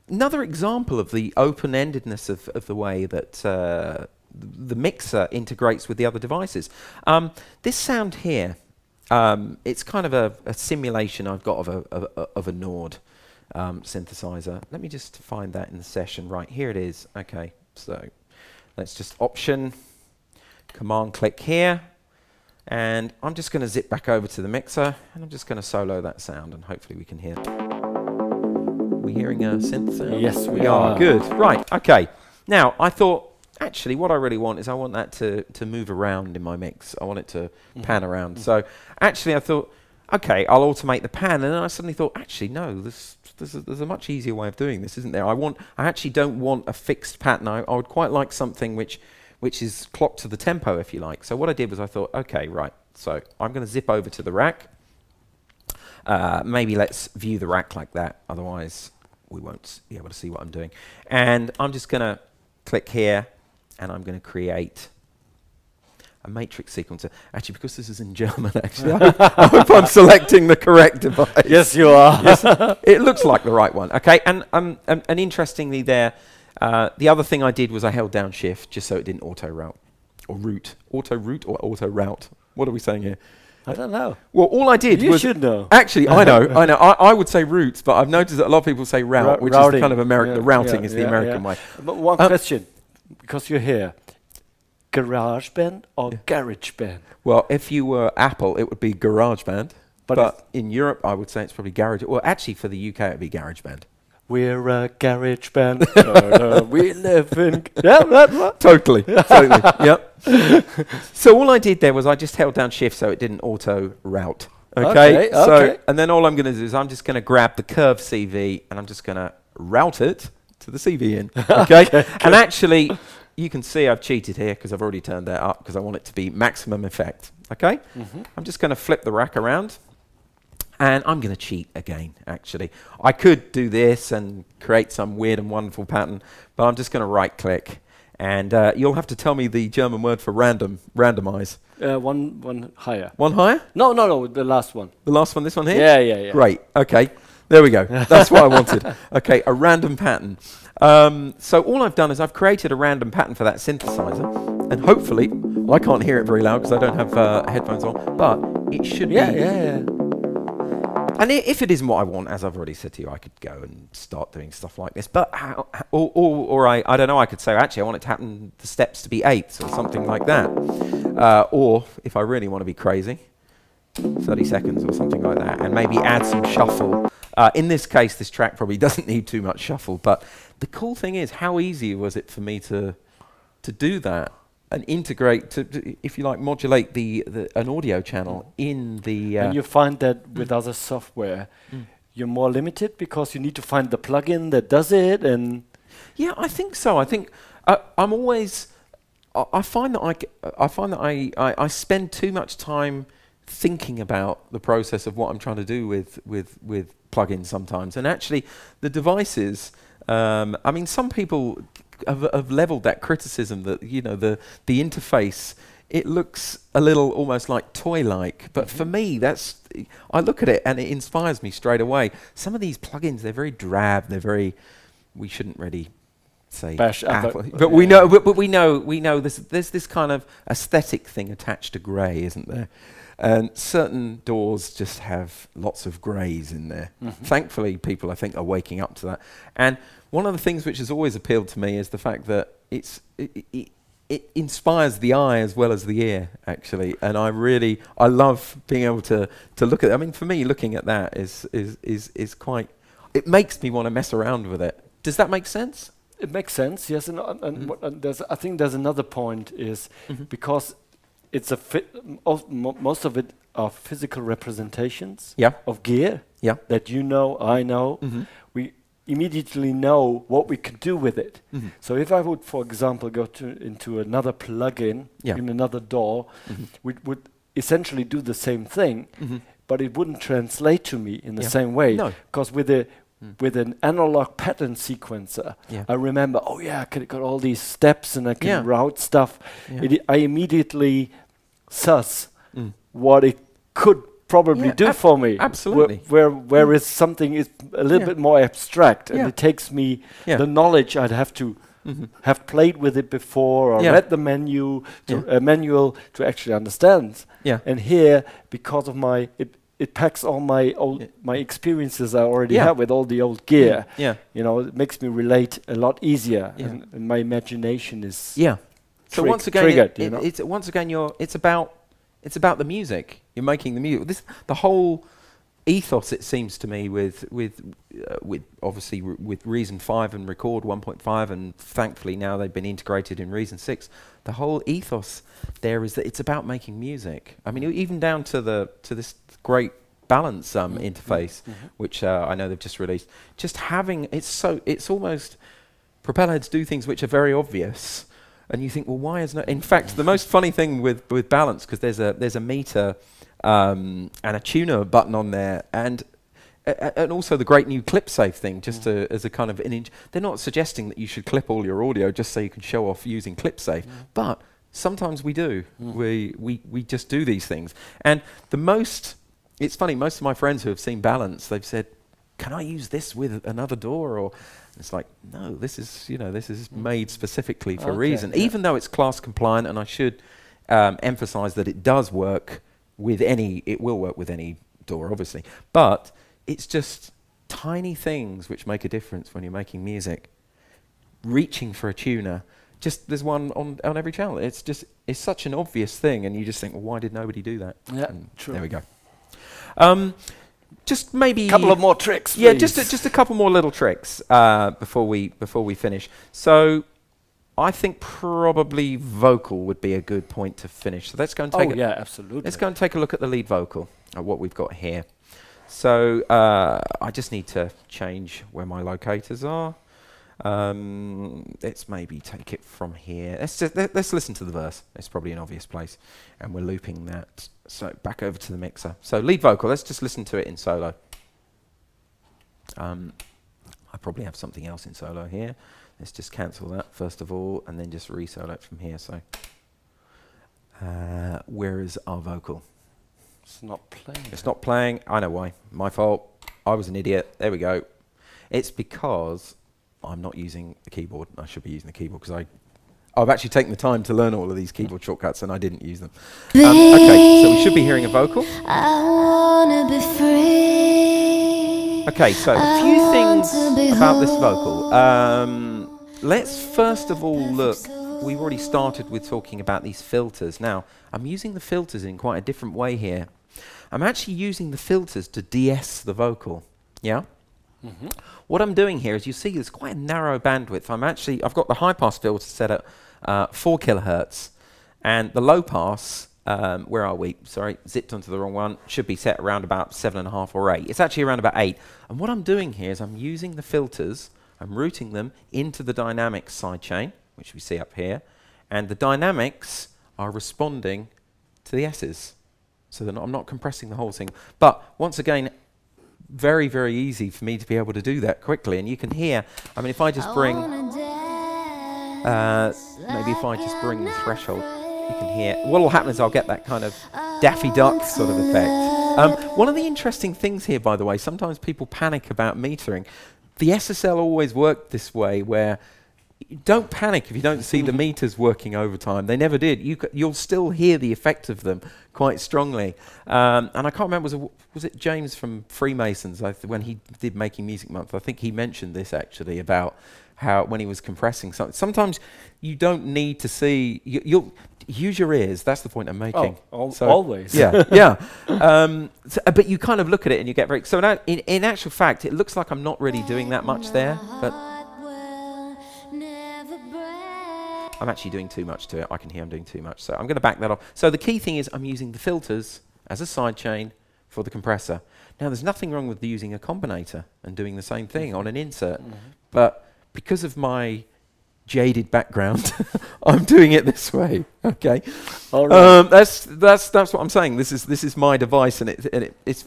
Another example of the open-endedness of the way that the mixer integrates with the other devices. This sound here, it's kind of a simulation I've got of a Nord synthesizer. Let me just find that in the session. Right, here it is. Okay, so let's just Option, Command click here, and I'm just going to zip back over to the mixer, and I'm just going to solo that sound, and hopefully we can hear. Are we hearing a synth sound? Yes, we are. Good. Right, okay. Now, I thought, actually, what I really want is I want that to move around in my mix. I want it to pan around. So actually I thought, okay, I'll automate the pan. And then I suddenly thought, actually, no, there's a much easier way of doing this, isn't there? I actually don't want a fixed pattern. I would quite like something which is clocked to the tempo, if you like. So what I did was I thought, okay, right, so I'm going to zip over to the rack. Maybe let's view the rack like that. Otherwise, we won't be able to see what I'm doing. And I'm just going to click here, and I'm going to create a matrix sequencer. Actually, because this is in German, actually, I hope I'm selecting the correct device. Yes, you are. Yes, it looks like the right one. Okay, and interestingly there, The other thing I did was I held down shift just so it didn't auto-route. Or route. Auto-route or auto-route? What are we saying here? I don't know. Well, all I did You was... should know. Actually, I know. I would say routes, but I've noticed that a lot of people say route, which is the kind of American... Yeah, the routing is the American way. But one question, because you're here. Garage band or garage band? Well, if you were Apple, it would be garage band. But in Europe, I would say it's probably garage... Well, actually, for the UK, it would be garage band. We're a garage band. We live in... Yeah, Totally. Yep. So all I did there was I just held down shift so it didn't auto-route. Okay. So, and then all I'm going to do is I'm just going to grab the curved CV and I'm just going to route it to the CV in. Okay. And actually, you can see I've cheated here because I've already turned that up because I want it to be maximum effect. Okay. I'm just going to flip the rack around. And I'm going to cheat again, actually. I could do this and create some weird and wonderful pattern, but I'm just going to right-click. And you'll have to tell me the German word for randomize. One higher. One higher? No, the last one. The last one, this one here? Yeah. Great, okay. There we go. That's what I wanted. Okay, a random pattern. So all I've done is I've created a random pattern for that synthesizer. And hopefully, I can't hear it very loud because I don't have headphones on, but it should be... Yeah. And if it isn't what I want, as I've already said to you, I could go and start doing stuff like this. But or I don't know, I could say, actually, I want it to happen, the steps to be eighths or something like that. Or, if I really want to be crazy, 30 seconds or something like that, and maybe add some shuffle. In this case, this track probably doesn't need too much shuffle. But the cool thing is, how easy was it for me to do that? And integrate, to if you like, modulate an audio channel in the... and you find that with other software, you're more limited because you need to find the plugin that does it, and... Yeah, I think so. I think I'm always... I find that I spend too much time thinking about the process of what I'm trying to do with plugins sometimes. And actually, the devices... I mean, some people... Have leveled that criticism that, you know, the interface, it looks a little almost like toy-like, but for me, I look at it and it inspires me straight away. Some of these plugins, they're very drab, we shouldn't really say bash Apple, but we know there's this kind of aesthetic thing attached to grey, isn't there? And certain doors just have lots of greys in there. Thankfully, people, I think, are waking up to that. And one of the things which has always appealed to me is the fact that it inspires the eye as well as the ear, actually. And I love being able to look at it. I mean, for me, looking at that is quite... It makes me want to mess around with it. Does that make sense? It makes sense, yes. And I think there's another point is because it's most of it are physical representations of gear that you know, I know. We immediately know what we can do with it. So if I would, for example, go into another plugin in another door, we would essentially do the same thing, but it wouldn't translate to me in the same way. Because with an analog pattern sequencer, I remember, I got all these steps and I can route stuff. I immediately suss what it could probably do for me. Absolutely. Whereas something is a little bit more abstract, and it takes me the knowledge I'd have to have played with it before or read the manual to actually understand. And here, because of it packs all my experiences I already have with all the old gear. You know, it makes me relate a lot easier, and my imagination is So once again, it's about the music. You're making the music. The whole ethos, it seems to me, with obviously with Reason 5 and Record 1.5, and thankfully now they've been integrated in Reason 6. The whole ethos there is that it's about making music. I mean, even down to this great balance interface, which I know they've just released. Just having it's almost Propellerheads do things which are very obvious. And you think, well, why is no? In fact, the most funny thing with balance, because there's a meter and a tuner button on there, and also the great new clip save thing, just as a kind of they're not suggesting that you should clip all your audio just so you can show off using clip save, but sometimes we do. We just do these things, and it's funny. Most of my friends who have seen balance, they've said, can I use this with another door? Or it's like, no, this is, this is made specifically for a reason. Yeah. Even though it's class compliant, and I should emphasize that it does work with it will work with any door, obviously. But it's just tiny things which make a difference when you're making music. Reaching for a tuner, there's one on every channel. It's such an obvious thing, and you just think, well, why did nobody do that? Yeah, and true. There we go. Just maybe a couple of more tricks. Yeah, please. just a couple more little tricks before we finish. So I think probably vocal would be a good point to finish. So let's go and take absolutely. Let's go and take a look at the lead vocal, at what we've got here. So I just need to change where my locators are. Let's maybe take it from here. Let's listen to the verse. It's probably an obvious place, and we're looping that. So back over to the mixer. So lead vocal. Let's just listen to it in solo. I probably have something else in solo here. Let's just cancel that first of all, and then just re-solo it from here. So where is our vocal? It's not playing. It's not playing. I know why. My fault. I was an idiot. There we go. It's because I'm not using the keyboard. I should be using the keyboard because I've actually taken the time to learn all of these keyboard shortcuts and I didn't use them. Okay, so we should be hearing a vocal. I wanna be free. Okay, so a few things about this vocal. Let's first of all look. We've already started with talking about these filters. Now, I'm using the filters in quite a different way here. I'm actually using the filters to de-ess the vocal. Yeah? Mm-hmm. What I'm doing here is, you see there's quite a narrow bandwidth. I've got the high pass filter set at 4 kilohertz, and the low pass, where are we? Sorry, zipped onto the wrong one. Should be set around about 7.5 or 8. It's actually around about 8. And what I'm doing here is I'm using the filters, I'm routing them into the dynamics sidechain, which we see up here, and the dynamics are responding to the S's. So I'm not compressing the whole thing. But once again, very, very easy for me to be able to do that quickly. And you can hear, I mean, if I just bring, maybe if I just bring the threshold, you can hear, what will happen is I'll get that kind of Daffy Duck sort of effect. One of the interesting things here, by the way, sometimes people panic about metering. The SSL always worked this way, where don't panic if you don't see the meters working overtime. They never did. You'll still hear the effect of them quite strongly. And I can't remember, was it James from Freemasons, when he did Making Music Month, I think he mentioned this actually, about how when he was compressing something. Sometimes you don't need to see, you'll use your ears. That's the point I'm making. Always. Yeah, yeah. But you kind of look at it and you get very, so now in actual fact, it looks like I'm not really doing that much there, but I'm actually doing too much to it. I can hear I'm doing too much. So I'm going to back that off. So the key thing is I'm using the filters as a sidechain for the compressor. Now, there's nothing wrong with using a combinator and doing the same thing on an insert. But because of my jaded background, I'm doing it this way. Okay. All right. That's what I'm saying. This is my device, and it's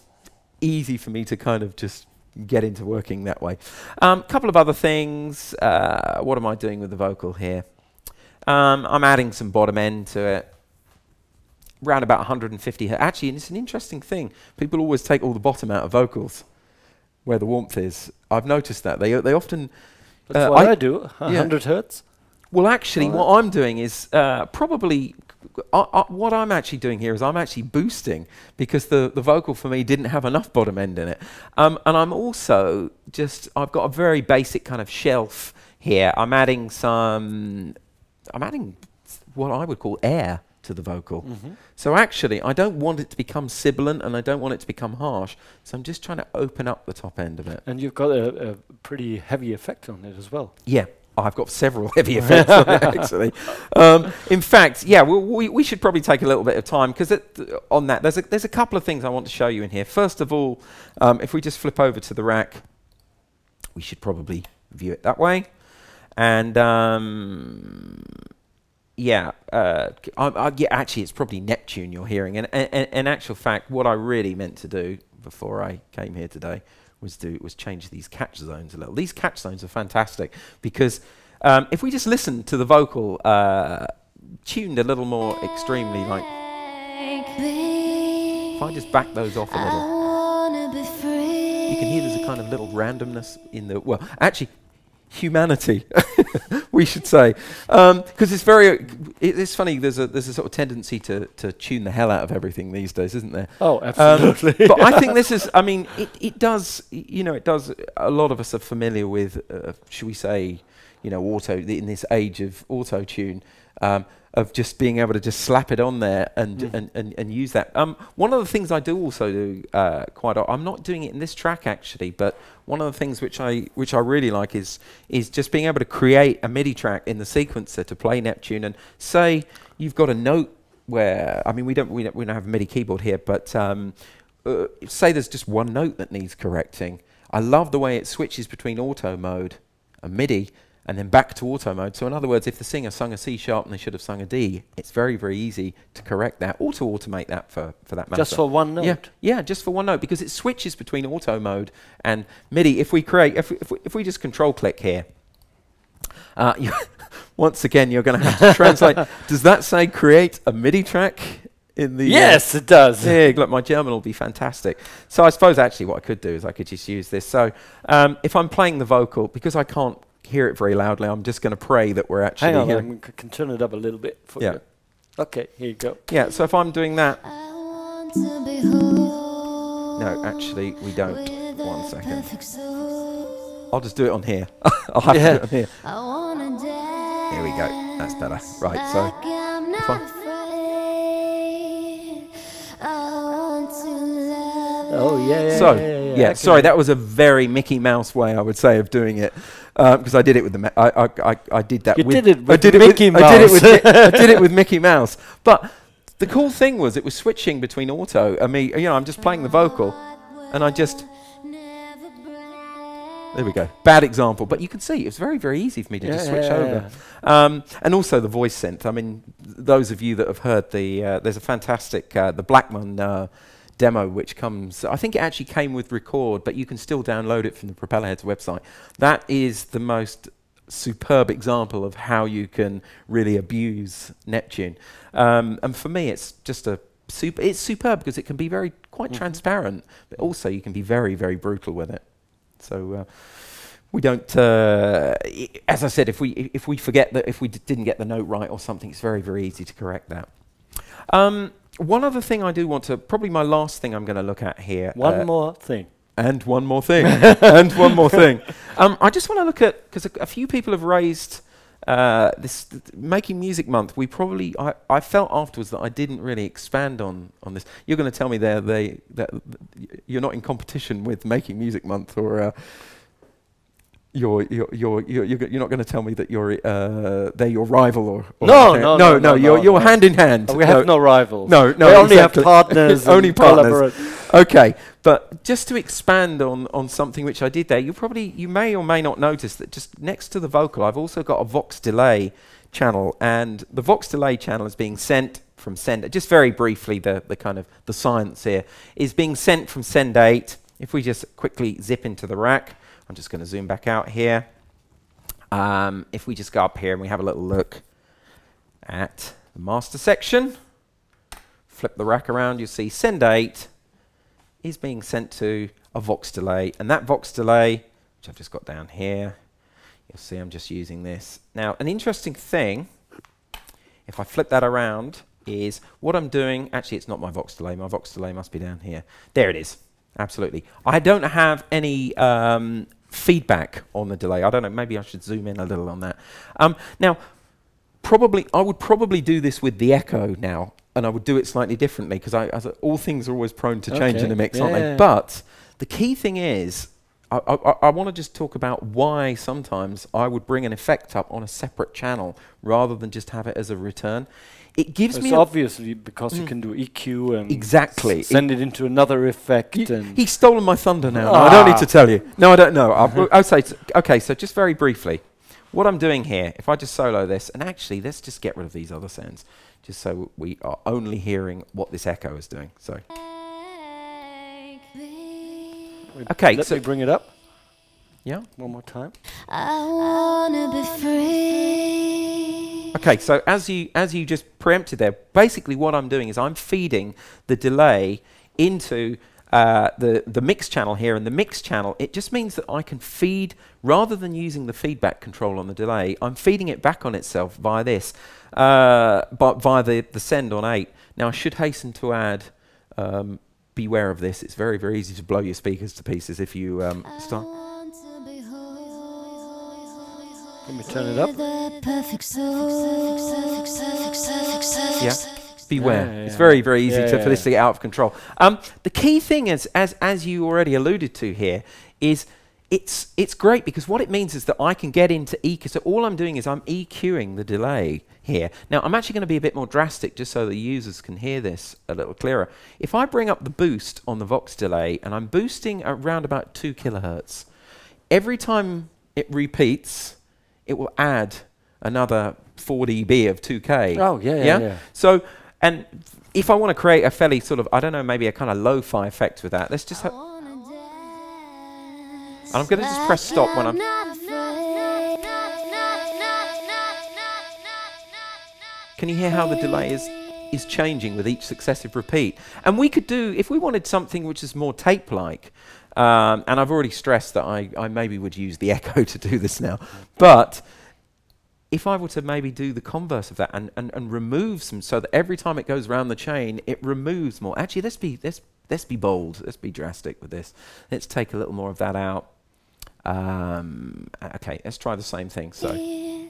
easy for me to kind of just get into working that way. Couple of other things. What am I doing with the vocal here? I'm adding some bottom end to it, around about 150 hertz. Actually, and it's an interesting thing. People always take all the bottom out of vocals, where the warmth is. I've noticed that they often. That's what I do. 100 hertz. Well, actually, what I'm doing is probably what I'm actually doing here is I'm actually boosting, because the vocal for me didn't have enough bottom end in it, and I'm also I've got a very basic kind of shelf here. I'm adding what I would call air to the vocal. So actually, I don't want it to become sibilant, and I don't want it to become harsh. So I'm just trying to open up the top end of it. And you've got a pretty heavy effect on it as well. Yeah, I've got several heavy effects on it, actually. In fact, yeah, we should probably take a little bit of time, because on that, there's a couple of things I want to show you in here. First of all, if we just flip over to the rack, we should probably view it that way. And actually, it's probably Neptune you're hearing. And in actual fact, what I really meant to do before I came here today was change these catch zones a little. These catch zones are fantastic, because if we just listen to the vocal tuned a little more extremely, like if I just back those off a little. you can hear there's a kind of little randomness in the, well, actually, humanity, we should say, because it's very, it's funny. There's a sort of tendency to tune the hell out of everything these days, isn't there? Oh, absolutely. But I think this is, I mean, it does, you know, it does. A lot of us are familiar with, should we say, you know, in this age of auto tune. Of just being able to just slap it on there and use that. One of the things I do also do I'm not doing it in this track actually, but one of the things which I really like is just being able to create a MIDI track in the sequencer to play Neptune, and say you've got a note where, I mean, we don't have a MIDI keyboard here, but say there's just one note that needs correcting. I love the way it switches between auto mode and MIDI, and then back to auto mode. So in other words, if the singer sung a C sharp and they should have sung a D, it's very, very easy to correct that, or to automate that for that matter. Just for one note? Yeah, just for one note, because it switches between auto mode and MIDI. If we just control click here, once again, you're going to have to translate. Does that say create a MIDI track? In the yes, it does. Yeah, look, my German will be fantastic. So I suppose actually what I could do is I could just use this. So if I'm playing the vocal, because I can't hear it very loudly, I'm just going to pray that we're actually Hang on, hearing. I can turn it up a little bit for you. Okay, here you go. Yeah, so if I'm doing that. No, actually, we don't. 1 second. I'll just do it on here. I'll have to do it on here. Here we go. That's better. Right, so if oh, yeah. So, yeah, sorry, that was a very Mickey Mouse way, I would say, of doing it. Because I did it with the, I did that. You with did it with Mickey Mouse. I did it with Mickey Mouse. But the cool thing was it was switching between auto. I mean, you know, I'm just playing the vocal, and I just. There we go. Bad example, but you can see it's very, very easy for me to just switch over. And also the voice synth. I mean, those of you that have heard there's a fantastic the Blackman demo which comes. I think it actually came with record, but you can still download it from the Propellerheads website. That is the most superb example of how you can really abuse Neptune. And for me, it's just it's superb because it can be quite transparent, but also you can be very, very brutal with it. So we don't, as I said, if we forget that, if we didn't get the note right or something, it's very, very easy to correct that. One other thing I do want to, probably my last thing I'm going to look at here. One more thing. And one more thing. And one more thing. I just want to look at, because a few people have raised this Making Music Month. We probably, I felt afterwards that I didn't really expand on this. You're going to tell me that you're not in competition with Making Music Month, or you're not going to tell me that they're your rival, or no, you're hand in hand. We have no rivals. No, we only exactly. have partners. Only partners. Okay, but just to expand on something which I did there, you may or may not notice that just next to the vocal, I've also got a Vox delay channel, and the Vox delay channel is being sent from send. Just very briefly, the kind of the science here is being sent from send 8. If we just quickly zip into the rack. I'm just going to zoom back out here. If we just go up here and we have a little look at the master section, flip the rack around, you'll see send 8 is being sent to a Vox delay. And that Vox delay, which I've just got down here, you'll see I'm just using this. Now, an interesting thing, if I flip that around, is what I'm doing. Actually, it's not my Vox delay. My Vox delay must be down here. There it is. Absolutely. I don't have any feedback on the delay. I don't know, maybe I should zoom in a little on that. Now, I would probably do this with the echo now, and I would do it slightly differently, because all things are always prone to change in the mix, aren't they? But the key thing is, I want to just talk about why sometimes I would bring an effect up on a separate channel rather than just have it as a return. It gives me obviously because you can do EQ and exactly send it into another effect. He's stolen my thunder now. No, I don't need to tell you. No, I don't know. I'll say okay. So just very briefly, what I'm doing here, if I just solo this, and actually let's just get rid of these other sounds, just so we are only hearing what this echo is doing. So okay, let me bring it up. Yeah, one more time. I wanna be free. Okay, so as you just preempted there, basically what I'm doing is I'm feeding the delay into the mix channel here, and the mix channel, it just means that I can feed, rather than using the feedback control on the delay, I'm feeding it back on itself via this, but via the send on 8. Now I should hasten to add, beware of this, it's very, very easy to blow your speakers to pieces if you start. Let me turn it up. Yeah. Beware. Yeah, It's yeah. very, very easy Yeah, for this to get out of control. The key thing is, as you already alluded to here, is it's great because what it means is that I can get into EQ. So all I'm doing is I'm EQing the delay here. Now I'm actually going to be a bit more drastic just so the users can hear this a little clearer. If I bring up the boost on the Vox delay and I'm boosting around about 2 kilohertz, every time it repeats, it will add another 4 dB of 2K. Oh, yeah. So, and if I want to create a fairly sort of, I don't know, maybe a kind of lo-fi effect with that, let's just have... And I'm going to just press stop when I'm... Can you hear how the delay is changing with each successive repeat? And we could do, if we wanted something which is more tape-like, and I've already stressed that I maybe would use the echo to do this now, but if I were to maybe do the converse of that and remove some, so that every time it goes around the chain, it removes more. Actually, let's be bold. Let's be drastic with this. Let's take a little more of that out. Okay, let's try the same thing. So you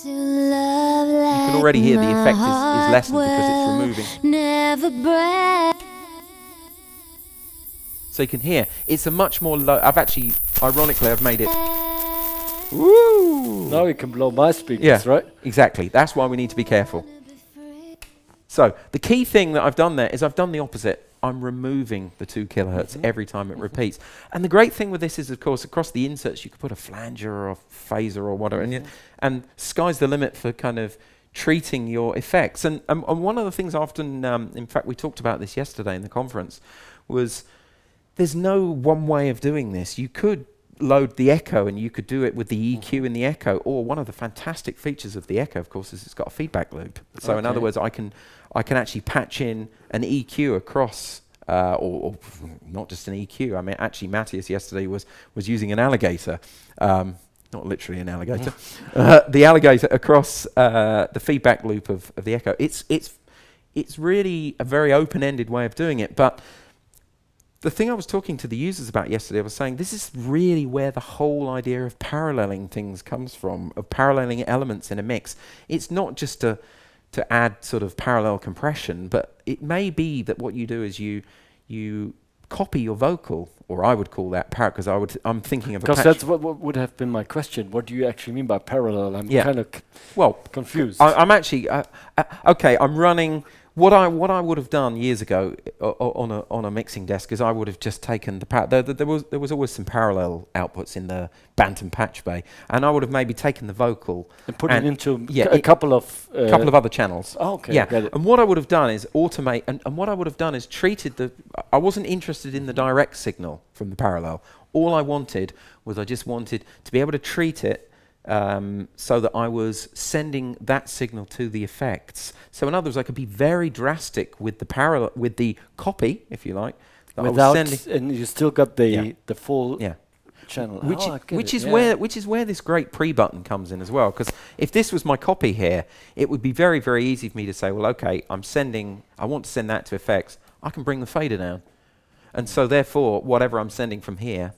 can already hear the effect is lessened because it's removing. So you can hear it's a much more low. Ironically, I've made it. Woo! Now you can blow my speakers, Yeah, right? exactly. That's why we need to be careful. So the key thing that I've done there is I've done the opposite. I'm removing the 2 kilohertz every time it repeats. And the great thing with this is, of course, across the inserts, you could put a flanger or a phaser or whatever, and sky's the limit for kind of treating your effects. And one of the things often, in fact, we talked about this yesterday in the conference, was there's no one way of doing this. You could load the echo and you could do it with the EQ in the echo, or one of the fantastic features of the echo, of course, is it's got a feedback loop. So in other words, I can actually patch in an EQ across, or not just an EQ. I mean, actually, Matthias yesterday was using an alligator, not literally an alligator, the alligator across the feedback loop of the echo. It's really a very open-ended way of doing it, but the thing I was talking to the users about yesterday, I was saying this is really where the whole idea of paralleling things comes from, of paralleling elements in a mix. It's not just to add sort of parallel compression, but it may be that what you do is you copy your vocal, or I would call that because I'm thinking of a patch. Because that's what would have been my question. What do you actually mean by parallel? I'm kind of confused. I'm actually okay. I'm running. What I would have done years ago on a mixing desk is I would have just taken there was always some parallel outputs in the Bantam patch bay, and I would have maybe taken the vocal and put it into a couple of other channels. Oh, okay. Yeah. And what I would have done is automate, and what I would have done is treated I wasn't interested in the direct signal from the parallel. All I wanted was I just wanted to be able to treat it so that I was sending that signal to the effects. So in other words, I could be very drastic with the parallel, with the copy, if you like. Without, and you still got the full channel. Which is where this great pre-button comes in as well. Because if this was my copy here, it would be very, very easy for me to say, well, okay, I want to send that to effects. I can bring the fader down. And so therefore, whatever I'm sending from here,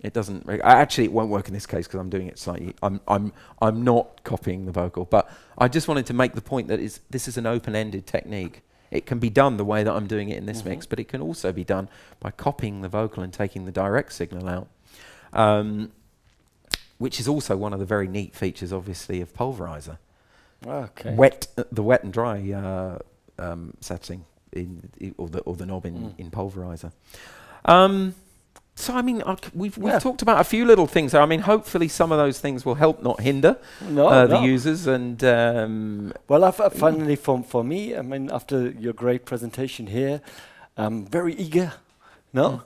it doesn't. Actually, it won't work in this case because I'm doing it slightly. I'm not copying the vocal, but I just wanted to make the point that this is an open-ended technique. It can be done the way that I'm doing it in this mix, but it can also be done by copying the vocal and taking the direct signal out, which is also one of the very neat features, obviously, of Pulverizer. Okay. The wet and dry setting or the knob in Pulverizer. So I mean, we've talked about a few little things there. I mean, hopefully some of those things will help, not hinder, the users. And well, finally, for me, I mean, after your great presentation here, I'm very eager, to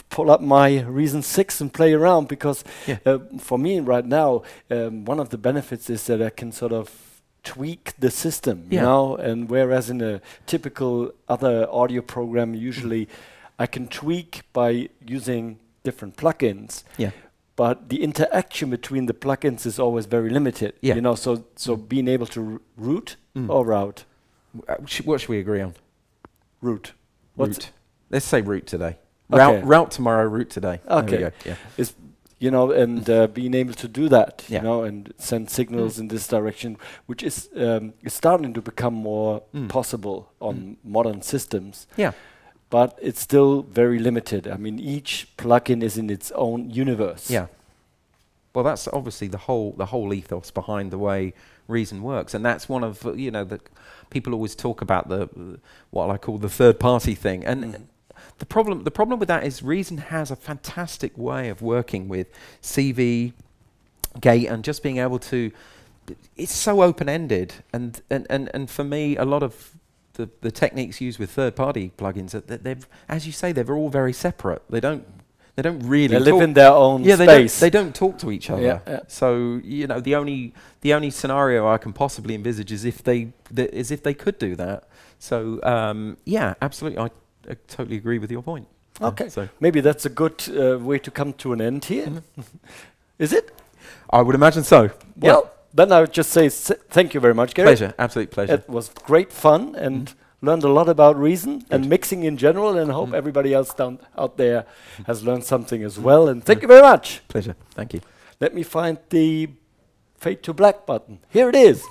pull up my Reason 6 and play around because for me right now, one of the benefits is that I can sort of tweak the system, Yeah. you know, and whereas in a typical other audio program, usually I can tweak by using different plugins. Yeah. But the interaction between the plugins is always very limited. Yeah. You know, so being able to route or route? What should we agree on? Route. Route. Let's say route today. Okay. Route tomorrow, route today. There we Okay. go. Yeah. Is, you know, and being able to do that, Yeah. you know, and send signals in this direction, which is starting to become more possible on modern systems. Yeah. But it's still very limited. I mean, each plugin is in its own universe. Yeah. Well, that's obviously the whole ethos behind the way Reason works, and that's one of the people always talk about the what I call the third party thing, and the problem with that is Reason has a fantastic way of working with CV, gate, and just being able to. It's so open ended, and for me, a lot of the techniques used with third party plugins, they've, as you say, they're all very separate. They don't really They live in their own space. They don't talk to each other. Yeah, yeah. So the only scenario I can possibly envisage is if they could do that. So yeah, absolutely, I totally agree with your point. Okay, So maybe that's a good way to come to an end here. Is it? I would imagine so. Well, then I would just say thank you very much, Gary. Pleasure, absolute pleasure. It was great fun and learned a lot about Reason and mixing in general, and hope everybody else out there has learned something as well. And thank you very much. Pleasure. Thank you. Let me find the Fade to Black button. Here it is.